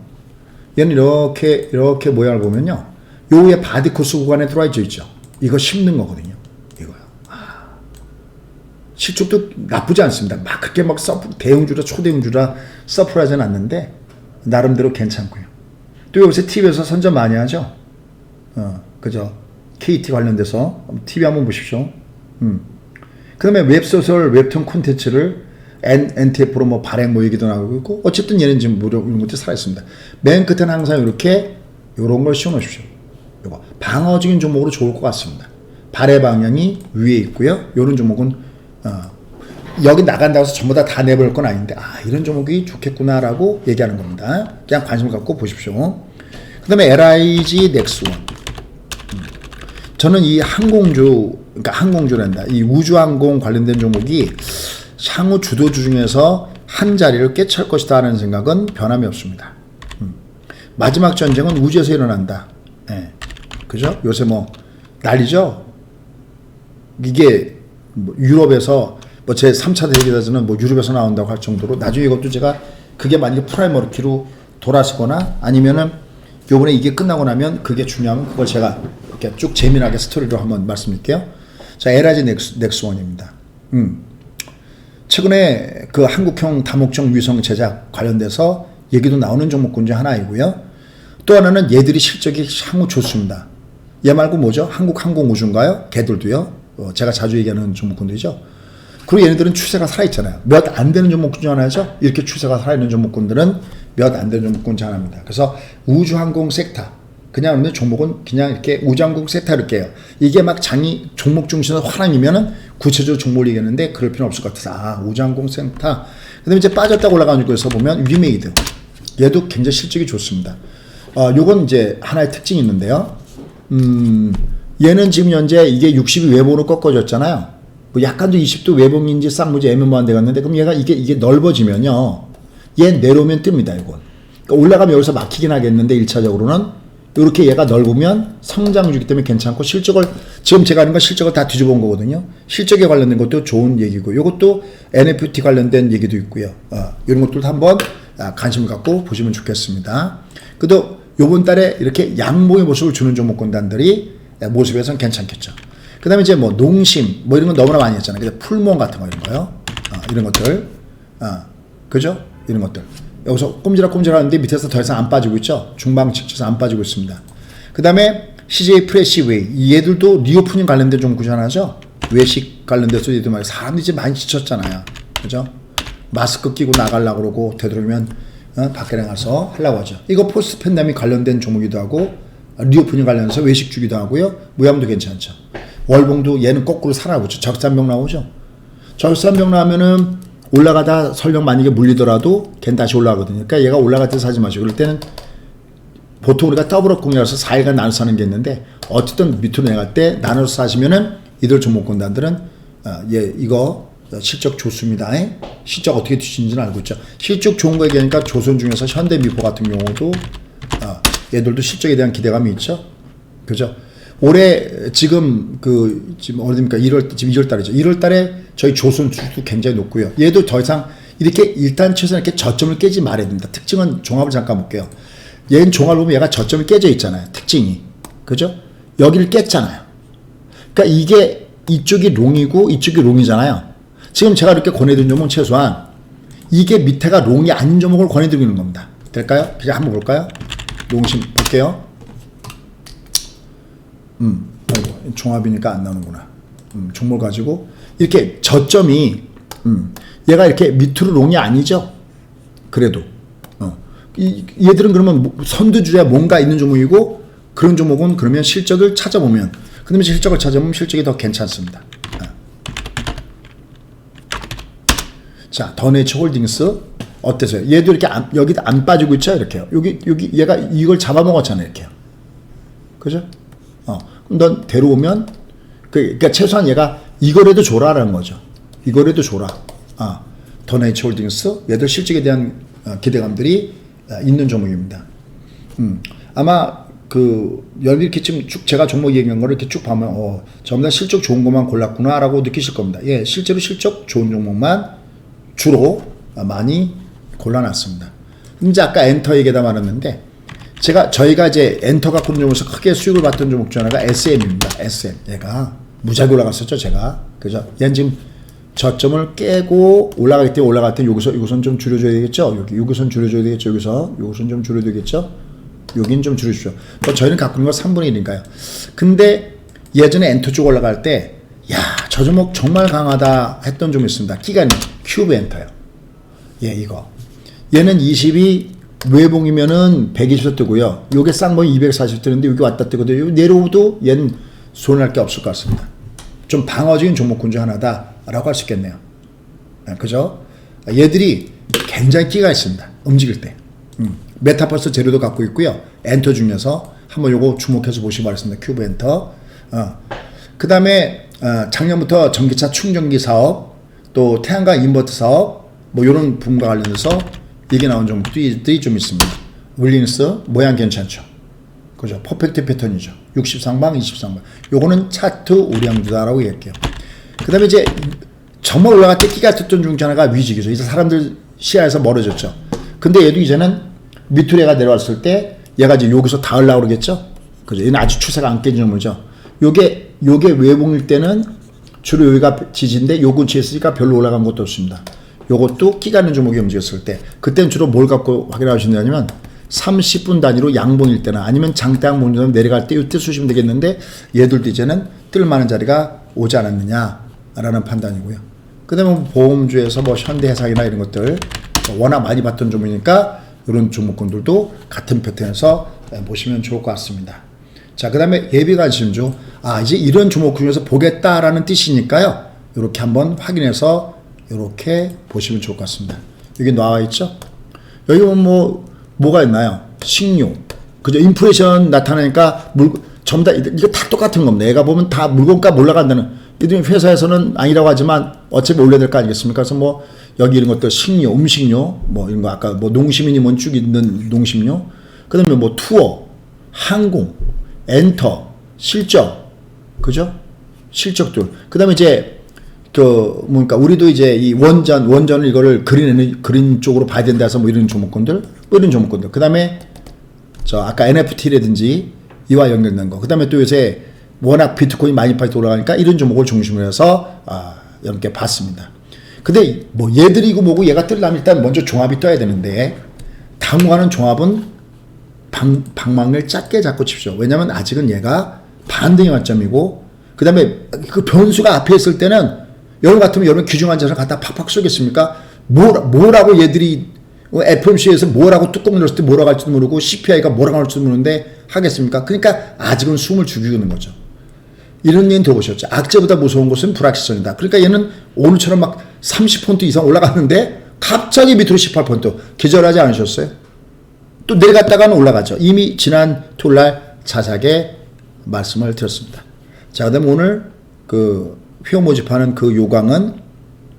얘는 이렇게 모양을 보면요. 요 위에 바디코스 구간에 들어와 있죠. 이거 씹는 거거든요. 이거요. 실적도 나쁘지 않습니다. 막 그렇게 막 대형주라 초대형주라 서프라이즈는 않는데 나름대로 괜찮고요. 또 요새 TV에서 선전 많이 하죠. 그죠? KT 관련돼서 TV 한번 보십시오. 그 다음에 웹소설, 웹툰 콘텐츠를 NTF로 뭐 발행 뭐 얘기도 나오고 있고, 어쨌든 얘는 지금 무료 이런 것들이 살아있습니다. 맨 끝에는 항상 이렇게 요런 걸 씌워 놓으십시오. 요거 방어적인 종목으로 좋을 것 같습니다. 발의 방향이 위에 있고요. 요런 종목은 여기 나간다고 해서 전부 다 내볼 건 아닌데 이런 종목이 좋겠구나라고 얘기하는 겁니다. 그냥 관심을 갖고 보십시오. 그 다음에 LIG 넥스원. 저는 이 그러니까 항공주란다. 이 우주항공 관련된 종목이 향후 주도주 중에서 한 자리를 꿰찰 것이다 하는 생각은 변함이 없습니다. 마지막 전쟁은 우주에서 일어난다. 그죠? 요새 뭐 난리죠? 이게 뭐 유럽에서 뭐 제 3차 대전에서는 뭐 유럽에서 나온다고 할 정도로, 나중에 이것도 제가 그게 만약에 프라이머리키로 돌아서거나 아니면은 요번에 이게 끝나고 나면 그게 중요하면 그걸 제가 이렇게 쭉 재미나게 스토리로 한번 말씀드릴게요. 자, LIG 넥스원입니다. 최근에 그 한국형 다목적 위성 제작 관련돼서 얘기도 나오는 종목군 중 하나이고요. 또 하나는 얘들이 실적이 향후 좋습니다. 얘 말고 뭐죠? 한국항공우주인가요? 걔들도요. 제가 자주 얘기하는 종목군들이죠. 그리고 얘네들은 추세가 살아있잖아요. 몇 안 되는 종목군 중 하나죠. 이렇게 추세가 살아있는 종목군들은 몇 안 되는 종목군 중 하나입니다. 그래서 우주항공 섹터, 그냥 없는 종목은 그냥 이렇게 우주항공 섹터 이렇게 해요. 이게 막 종목 중심에서 화랑이면은 구체적으로 종목을 얘기하는데 그럴 필요는 없을 것 같아서 우주항공 섹터. 그 다음에 이제 빠졌다고 올라가는 곳에서 보면 위메이드, 얘도 굉장히 실적이 좋습니다. 요건 이제 하나의 특징이 있는데요. 얘는 지금 현재 이게 60이 외봉으로 꺾어졌잖아요. 뭐 약간도 20도 외봉인지 쌍무지 애매모호한 데 갔는데, 그럼 얘가 이게 넓어지면요. 얘 내려오면 뜹니다, 이건. 그러니까 올라가면 여기서 막히긴 하겠는데 1차적으로는 이렇게 얘가 넓으면 성장주기 때문에 괜찮고, 실적을 지금 제가 하는 건 실적을 다 뒤집어 온 거거든요. 실적에 관련된 것도 좋은 얘기고, 이것도 NFT 관련된 얘기도 있고요. 이런 것들도 한번 관심을 갖고 보시면 좋겠습니다. 그래도 요번 달에 이렇게 양봉의 모습을 주는 종목군단들이 모습에선 괜찮겠죠. 그 다음에 이제 뭐 농심 뭐 이런 건 너무나 많이 했잖아요. 근데 풀몬 같은 거 이런 거요. 이런 것들. 그죠? 이런 것들. 여기서 꼼지락 하는데 밑에서 더 이상 안 빠지고 있죠. 중방 측에서 안 빠지고 있습니다. 그 다음에 CJ 프레시웨이, 얘들도 리오프닝 관련된 종목 하나죠. 외식 관련돼서 얘들 말이야. 사람들이 이제 많이 지쳤잖아요. 그죠? 마스크 끼고 나가려고 그러고 되도록이면 밖에 나가서 하려고 하죠. 이거 포스트 팬데믹 관련된 종목이기도 하고, 리오프닝 관련해서 외식 주기도 하고요. 무양도 괜찮죠. 월봉도 얘는 거꾸로 살아보죠. 적산병 나오죠. 적산병 나오면은 올라가다 설령 만약에 물리더라도 걔는 다시 올라가거든요. 그러니까 얘가 올라갈 때 사지 마시고, 그럴 때는 보통 우리가 더블업 공략해서 4일간 나눠서 사는 게 있는데, 어쨌든 밑으로 내려갈 때 나눠서 사시면은 이들 종목군단들은 이거 실적 좋습니다. 실적 어떻게 뒤지는지는 알고 있죠. 실적 좋은 거 얘기하니까 조선 중에서 현대미포 같은 경우도 얘들도 실적에 대한 기대감이 있죠. 그죠? 올해 지금 지금 어디입니까? 지금 2월 달이죠. 1월 달에 저희 조선 주식도 굉장히 높고요. 얘도 더 이상 이렇게 일단 최소한 이렇게 저점을 깨지 말아야 됩니다. 특징은 종합을 잠깐 볼게요. 얘는 종합을 보면 얘가 저점이 깨져 있잖아요. 특징이. 그죠? 여기를 깼잖아요. 그러니까 이게 이쪽이 롱이고 이쪽이 롱이잖아요. 지금 제가 이렇게 권해드린 종목은 최소한 이게 밑에가 롱이 아닌 종목을 권해드리는 겁니다. 될까요? 그냥 한번 볼까요? 롱심 볼게요. 아이고, 종합이니까 안 나오는구나. 종목 가지고 이렇게 저점이 얘가 이렇게 밑으로 롱이 아니죠. 그래도 얘들은 그러면 선두주야 뭔가 있는 종목이고 그런 종목은 그러면 실적을 찾아보면 그다음에 실적을 찾아보면 실적이 더 괜찮습니다. 자, 더네이처 홀딩스 어때서요? 얘도 이렇게 여기 안 빠지고 있죠, 이렇게요. 여기 얘가 이걸 잡아먹었잖아요, 이렇게요. 그죠? 그럼 넌 데려오면 그러니까 최소한 얘가 이거라도 줘라라는 거죠. 이거라도 줘라. 더네이처 홀딩스 얘들 실적에 대한 기대감들이 있는 종목입니다. 아마 이렇게 지금 쭉 제가 종목 얘기한 거를 이렇게 쭉 보면 전부 다 실적 좋은 것만 골랐구나라고 느끼실 겁니다. 예, 실제로 실적 좋은 종목만 주로 많이 골라놨습니다. 이제 아까 엔터 얘기다 말았는데 저희가 이제 엔터 갖고 있는 종목에서 크게 수익을 봤던 종목 중 하나가 SM입니다. SM. 얘가 무지하게 올라갔었죠, 제가. 그죠? 얘는 지금 저점을 깨고 올라갈 때 여기선 좀 줄여줘야 되겠죠? 여기선 줄여줘야 되겠죠? 여기선 좀 줄여야 되겠죠? 여긴 좀 줄여주죠. 저희는 갖고 있는 거 3분의 1인가요? 근데 예전에 엔터 쪽 올라갈 때, 저 종목 정말 강하다 했던 종목이 있습니다. 기간이 큐브 엔터요. 예, 이거. 얘는 20이 외봉이면은 120도 뜨고요. 요게 쌍봉이 240 뜨는데 여기 왔다 뜨거든요. 내려오도 얘는 손해할 게 없을 것 같습니다. 좀 방어적인 종목군 중 하나다라고 할 수 있겠네요. 그죠? 얘들이 굉장히 끼가 있습니다. 움직일 때. 메타버스 재료도 갖고 있고요. 엔터 중에서 한번 요거 주목해서 보시기 바랍니다. 큐브 엔터. 그 다음에 작년부터 전기차 충전기 사업, 또 태양광 인버터 사업, 뭐 요런 부분과 관련해서 얘기 나온 종목들이 좀 있습니다. 윌링스 모양 괜찮죠? 그죠? 퍼펙트 패턴이죠. 60상방, 20상방. 요거는 차트 우량주다라고 얘기할게요. 그 다음에 이제 정말 올라갈 때 끼가 떴던 중 하나가 위직이죠. 이제 사람들 시야에서 멀어졌죠. 근데 얘도 이제는 밑으로 얘가 내려왔을 때 얘가 이제 여기서 닿으려고 그러겠죠? 그죠? 얘는 아주 추세가 안 깨지는 거죠. 요게 외봉일 때는 주로 여기가 지지인데 요 근처에 있으니까 별로 올라간 것도 없습니다. 요것도 끼가 있는 종목이 움직였을 때 그때는 주로 뭘 갖고 확인하시냐면 30분 단위로 양봉일 때나 아니면 장대양봉 내려갈 때 이때 쓰시면 되겠는데 얘들도 이제는 뜰만한 자리가 오지 않았느냐라는 판단이고요. 그 다음에 보험주에서 뭐 현대해상이나 이런 것들 워낙 많이 봤던 종목이니까 이런 종목군들도 같은 패턴에서 보시면 좋을 것 같습니다. 자, 그 다음에 예비관심주. 이제 이런 종목 중에서 보겠다라는 뜻이니까요. 이렇게 한번 확인해서 이렇게 보시면 좋을 것 같습니다. 여기 나와 있죠? 여기 보면 뭐가 있나요? 식료. 그죠? 인플레이션 나타나니까 전부 다 이거 다 똑같은 겁니다. 얘가 보면 다 물건값 올라간다는. 이들이 회사에서는 아니라고 하지만 어차피 올려야 될 거 아니겠습니까? 그래서 뭐 여기 이런 것들 식료, 음식료, 뭐 이런 거 아까 뭐 농심이니 뭔 쭉 있는 농심료. 그다음에 뭐 투어, 항공, 엔터, 실적, 그죠? 실적들. 그다음에 이제 그러니까 우리도 이제 이 원전을 이거를 그린 쪽으로 봐야 된다 해서 뭐 이런 종목군들, 그다음에 아까 NFT라든지 이와 연결된 거. 그다음에 또 요새 워낙 비트코인 많이 팔 때 올라가니까 이런 종목을 중심으로 해서 이렇게 봤습니다. 근데 뭐 얘들이고 뭐고 얘가 뜨려면 일단 먼저 종합이 떠야 되는데 당분간은 종합은 방망이를 짧게 잡고 칩시오. 왜냐면 아직은 얘가 반등의 관점이고 그 다음에 그 변수가 앞에 있을 때는 여러분 같으면 여러분 귀중한 자산 갖다 팍팍 쏘겠습니까? 뭐라고 얘들이 FOMC에서 뭐라고 뚜껑 열었을 때 뭐라고 할지도 모르고 CPI가 뭐라고 할지도 모르는데 하겠습니까? 그러니까 아직은 숨을 죽이고 있는 거죠. 이런 얘기는 들어보셨죠? 악재보다 무서운 것은 불확실성이다. 그러니까 얘는 오늘처럼 막 30% 이상 올라갔는데 갑자기 밑으로 18% 기절하지 않으셨어요? 또 내려갔다가는 올라가죠. 이미 지난 토요일날 자세하게 말씀을 드렸습니다. 자, 그 다음에 오늘 그 회원 모집하는 그 요강은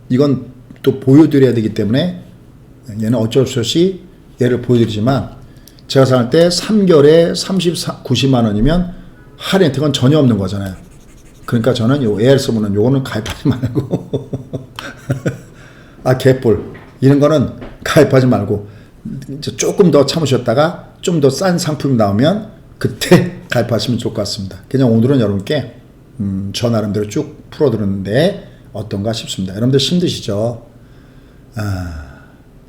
이건 또 보여드려야 되기 때문에 얘는 어쩔 수 없이 얘를 보여드리지만 제가 생각할 때 3개월에 90만 원이면 할인 혜택은 전혀 없는 거잖아요. 그러니까 저는 요 ARS문은 요거는 가입하지 말고 아 개뿔 이런 거는 가입하지 말고 조금 더 참으셨다가 좀 더 싼 상품이 나오면 그때 가입하시면 좋을 것 같습니다. 그냥 오늘은 여러분께 저 나름대로 쭉 풀어드렸는데 어떤가 싶습니다. 여러분들 힘드시죠?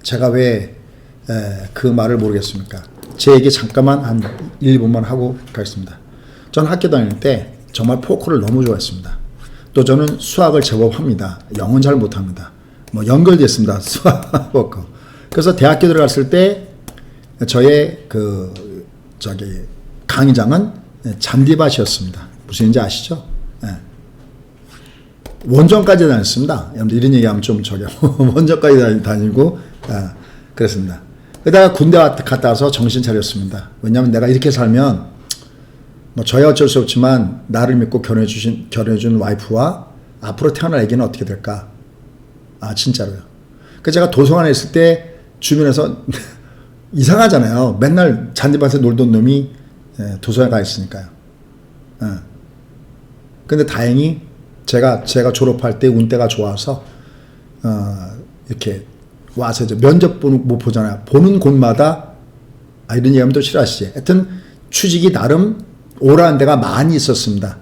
제가 왜 그 말을 모르겠습니까? 제 얘기 잠깐만 한 1분만 하고 가겠습니다. 전 학교 다닐 때 정말 포크를 너무 좋아했습니다. 또 저는 수학을 제법 합니다. 영어는 잘 못합니다. 뭐 연결됐습니다. 수학 포크. 그래서 대학교 들어갔을 때 저의 강의장은 잔디밭이었습니다. 무슨 인지 아시죠? 원전까지 다녔습니다. 여러분들 이런 얘기하면 좀 원전까지 다니고 그랬습니다. 그러다가 군대 갔다 와서 정신 차렸습니다. 왜냐하면 내가 이렇게 살면 뭐 저야 어쩔 수 없지만 나를 믿고 결혼해준 와이프와 앞으로 태어날 애기는 어떻게 될까? 진짜로요. 그래서 제가 도서관에 있을 때 주변에서 이상하잖아요. 맨날 잔디밭에 놀던 놈이 도서관에 가 있으니까요. 근데 다행히 제가 졸업할 때 운때가 좋아서 이렇게 와서 이제 면접 못 보잖아요. 보는 곳마다 이런 얘기하면 또 싫어하시지. 하여튼 취직이 나름 오라는 데가 많이 있었습니다.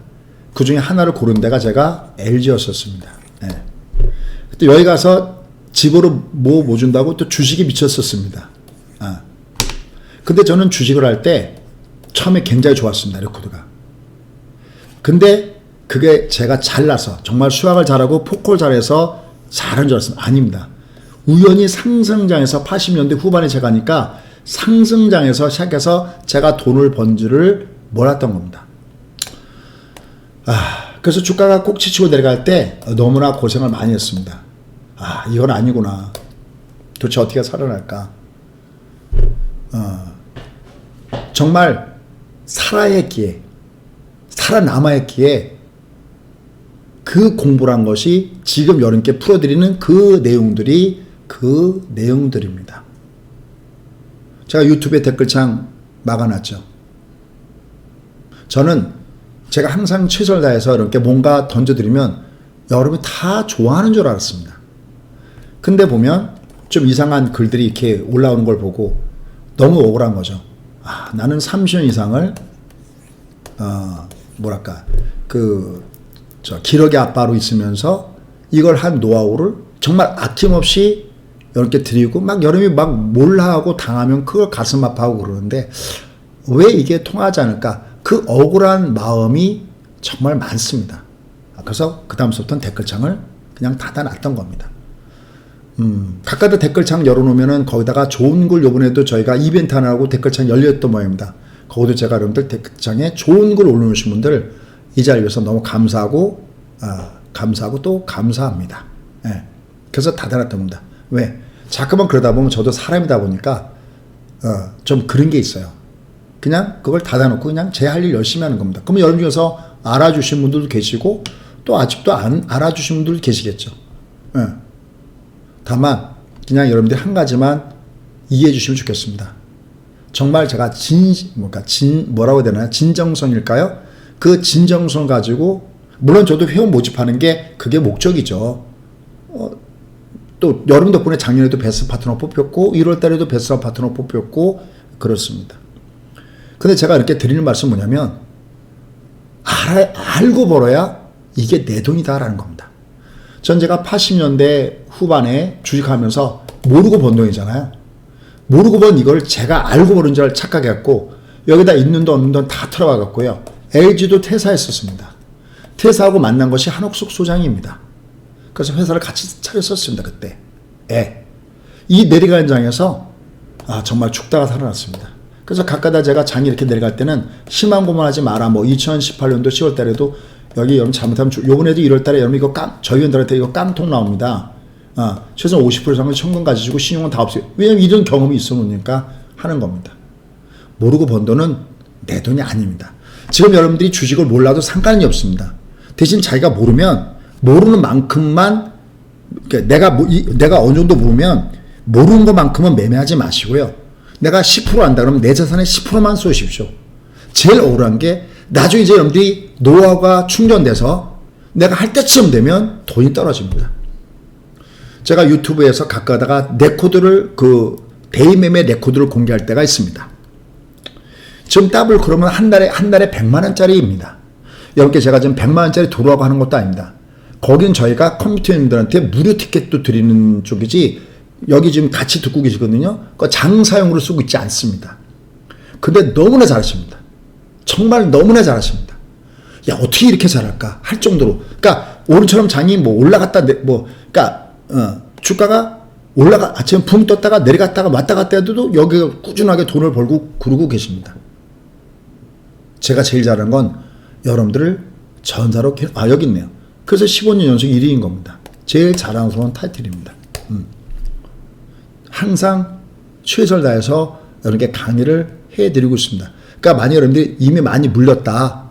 그 중에 하나를 고른 데가 제가 LG였었습니다. 그때 여기 가서 집으로 뭐 준다고 또 주식이 미쳤었습니다. 근데 저는 주식을 할 때 처음에 굉장히 좋았습니다. 레코드가. 근데 그게 제가 잘나서 정말 수학을 잘하고 포크를 잘해서 잘한 줄 알았습니다. 아닙니다. 우연히 상승장에서 80년대 후반에 제가 하니까 상승장에서 시작해서 제가 돈을 번 줄을 몰랐던 겁니다. 그래서 주가가 꼭지치고 내려갈 때 너무나 고생을 많이 했습니다. 이건 아니구나. 도대체 어떻게 살아날까? 정말 살아야 했기에, 살아남아야 했기에 그 공부를 한 것이 지금 여러분께 풀어드리는 그 내용들입니다. 제가 유튜브에 댓글창 막아놨죠. 저는 제가 항상 최선을 다해서 이렇게 뭔가 던져드리면 여러분이 다 좋아하는 줄 알았습니다. 근데 보면 좀 이상한 글들이 이렇게 올라오는 걸 보고 너무 억울한 거죠. 나는 30년 이상을 기러기 아빠로 있으면서 이걸 한 노하우를 정말 아낌없이 여러분께 드리고 막 여러분이 막 몰라하고 당하면 그걸 가슴 아파하고 그러는데 왜 이게 통하지 않을까? 그 억울한 마음이 정말 많습니다. 그래서 그 다음부터는 댓글창을 그냥 닫아놨던 겁니다. 각각의 댓글창 열어놓으면은 거기다가 좋은 글 요번에도 저희가 이벤트 하나 하고 댓글창 열렸던 모양입니다. 거기도 제가 여러분들 댓글창에 좋은 글 올려놓으신 분들 이 자리에 위해서 너무 감사하고 또 감사합니다. 그래서 닫아놨던 겁니다. 왜? 자꾸만 그러다 보면 저도 사람이다 보니까 좀 그런 게 있어요. 그냥 그걸 닫아놓고 그냥 제 할 일 열심히 하는 겁니다. 그러면 여러분 중에서 알아주신 분들도 계시고 또 아직도 안 알아주신 분들도 계시겠죠. 다만 그냥 여러분들이 한 가지만 이해해 주시면 좋겠습니다. 정말 제가 뭐라고 해야 되나요? 진정성일까요? 그 진정성 가지고 물론 저도 회원 모집하는 게 그게 목적이죠. 또 여러분 덕분에 작년에도 베스트 파트너 뽑혔고 1월 달에도 베스트 파트너 뽑혔고 그렇습니다. 근데 제가 이렇게 드리는 말씀 뭐냐면 알고 벌어야 이게 내 돈이다라는 겁니다. 전 제가 80년대 후반에 주식하면서 모르고 번 돈이잖아요. 모르고 번 이걸 제가 알고 버는 줄 착각했고 여기다 있는 돈 없는 돈 다 털어가 갖고요. LG도 퇴사했었습니다. 퇴사하고 만난 것이 한옥숙 소장입니다. 그래서 회사를 같이 차렸었습니다. 그때. 이 내려가는 장에서 정말 죽다가 살아났습니다. 그래서 가끔가다 제가 장이 이렇게 내려갈 때는 희망고문하지 마라. 2018년도 10월 달에도 여기 여러분 잘못하면 요번에도 1월 달에 여러분 이거 저희 회원들한테 이거 깡통 나옵니다. 최소 50% 이상은 현금 가지고 신용은 다 없어요. 왜냐면 이런 경험이 있어 놓으니까 하는 겁니다. 모르고 번 돈은 내 돈이 아닙니다. 지금 여러분들이 주식을 몰라도 상관이 없습니다. 대신 자기가 모르면 모르는 만큼만 내가 어느 정도 모르면 모르는 것만큼은 매매하지 마시고요. 내가 10% 안다 그러면 내 자산의 10%만 쏘십시오. 제일 억울한 게 나중에 이제 여러분들이 노하우가 충전돼서 내가 할 때쯤 되면 돈이 떨어집니다. 제가 유튜브에서 가끔가다가 레코드를 대의 매매 레코드를 공개할 때가 있습니다. 지금 더블 그러면 한 달에 100만 원짜리입니다. 여러분께 제가 지금 100만 원짜리 도로하고 하는 것도 아닙니다. 거긴 저희가 컴퓨터님들한테 무료 티켓도 드리는 쪽이지 여기 지금 같이 듣고 계시거든요. 그 장사용으로 쓰고 있지 않습니다. 근데 너무나 잘하십니다. 정말 너무나 잘하십니다. 야, 어떻게 이렇게 잘할까 할 정도로. 그러니까 오늘처럼 장이 뭐 올라갔다 그러니까 주가가 아침에 붕 떴다가 내려갔다가 왔다 갔다 해도 여기 꾸준하게 돈을 벌고 그러고 계십니다. 제가 제일 잘하는 건 여러분들을 전사로 여기 있네요. 그래서 15년 연속 1위인 겁니다. 제일 자랑스러운 타이틀입니다. 항상 최선을 다해서 여러분께 강의를 해드리고 있습니다. 그러니까 만약 여러분들이 이미 많이 물렸다.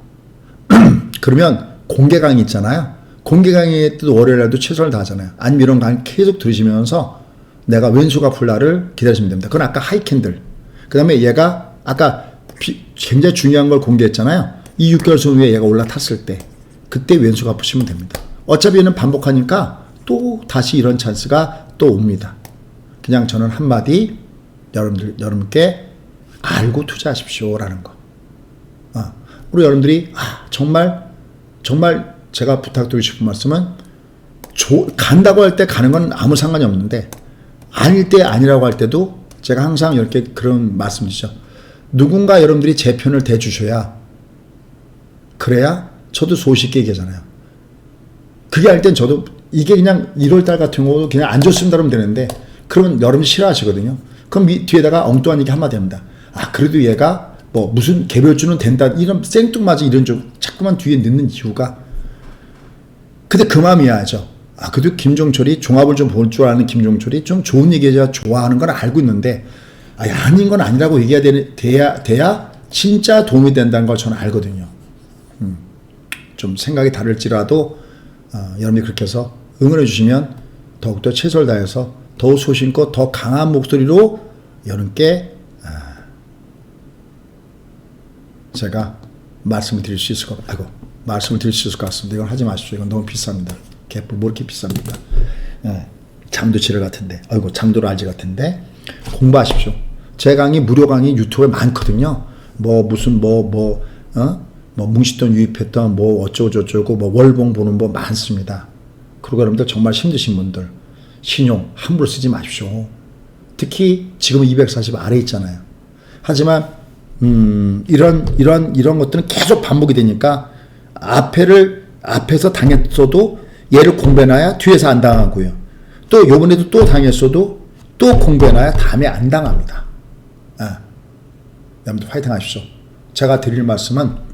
그러면 공개 강의 있잖아요. 공개 강의 때도 월요일에도 최선을 다하잖아요. 아니면 이런 강의 계속 들으시면서 내가 왼수가 풀 날을 기다리시면 됩니다. 그건 아까 하이캔들. 그 다음에 얘가 아까 굉장히 중요한 걸 공개했잖아요. 이 6개월 후에 얘가 올라탔을 때 그때 왼수가 푸시면 됩니다. 어차피 얘는 반복하니까 또 다시 이런 찬스가 또 옵니다. 그냥 저는 한마디 여러분께 알고 투자하십시오라는 거. 우리 여러분들이 정말 제가 부탁드리고 싶은 말씀은 간다고 할 때 가는 건 아무 상관이 없는데 아닐 때 아니라고 할 때도 제가 항상 이렇게 그런 말씀이죠. 누군가 여러분들이 제 편을 대주셔야 그래야 저도 소식이 얘기하잖아요. 그게 할 땐 저도 이게 그냥 1월달 같은 경우도 그냥 안 좋습니다 그러면 되는데 그러면 여러분 싫어하시거든요. 그럼 뒤에다가 엉뚱한 얘기 한마디 합니다. 그래도 얘가 뭐 무슨 개별주는 된다 이런 생뚱맞은 이런 좀 자꾸만 뒤에 넣는 이유가 근데 그 마음이야죠. 그래도 김종철이 종합을 좀 볼 줄 아는 김종철이 좀 좋은 얘기 제가 좋아하는 건 알고 있는데 아닌 건 아니라고 얘기해야 돼야 진짜 도움이 된다는 걸 저는 알거든요. 좀 생각이 다를지라도 여러분이 그렇게 해서 응원해 주시면 더욱더 최선을 다해서 더 소신껏 더 강한 목소리로 여러분께 제가 말씀을 드릴 수 있을 것 같습니다. 이건 하지 마십시오. 이건 너무 비쌉니다. 개뿔 뭐 이렇게 비쌉니까? 잠도치를 같은데, 잠도를 알지 같은데 공부하십시오. 제 강의 무료 강의 유튜브에 많거든요. 뭉칫돈 유입했던 어쩌고저쩌고 월봉 보는 법 많습니다. 그리고 여러분들 정말 힘드신 분들 신용 함부로 쓰지 마십시오. 특히 지금 240 아래 있잖아요. 하지만 이런 것들은 계속 반복이 되니까 앞에서 당했어도 얘를 공부해놔야 뒤에서 안 당하고요. 또 요번에도 또 당했어도 또 공부해놔야 다음에 안 당합니다. 여러분들 파이팅 하십시오. 제가 드릴 말씀은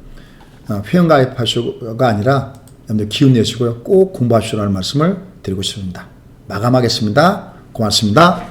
회원가입하시고가 아니라 여러분들 기운 내시고요. 꼭 공부하시라는 말씀을 드리고 싶습니다. 마감하겠습니다. 고맙습니다.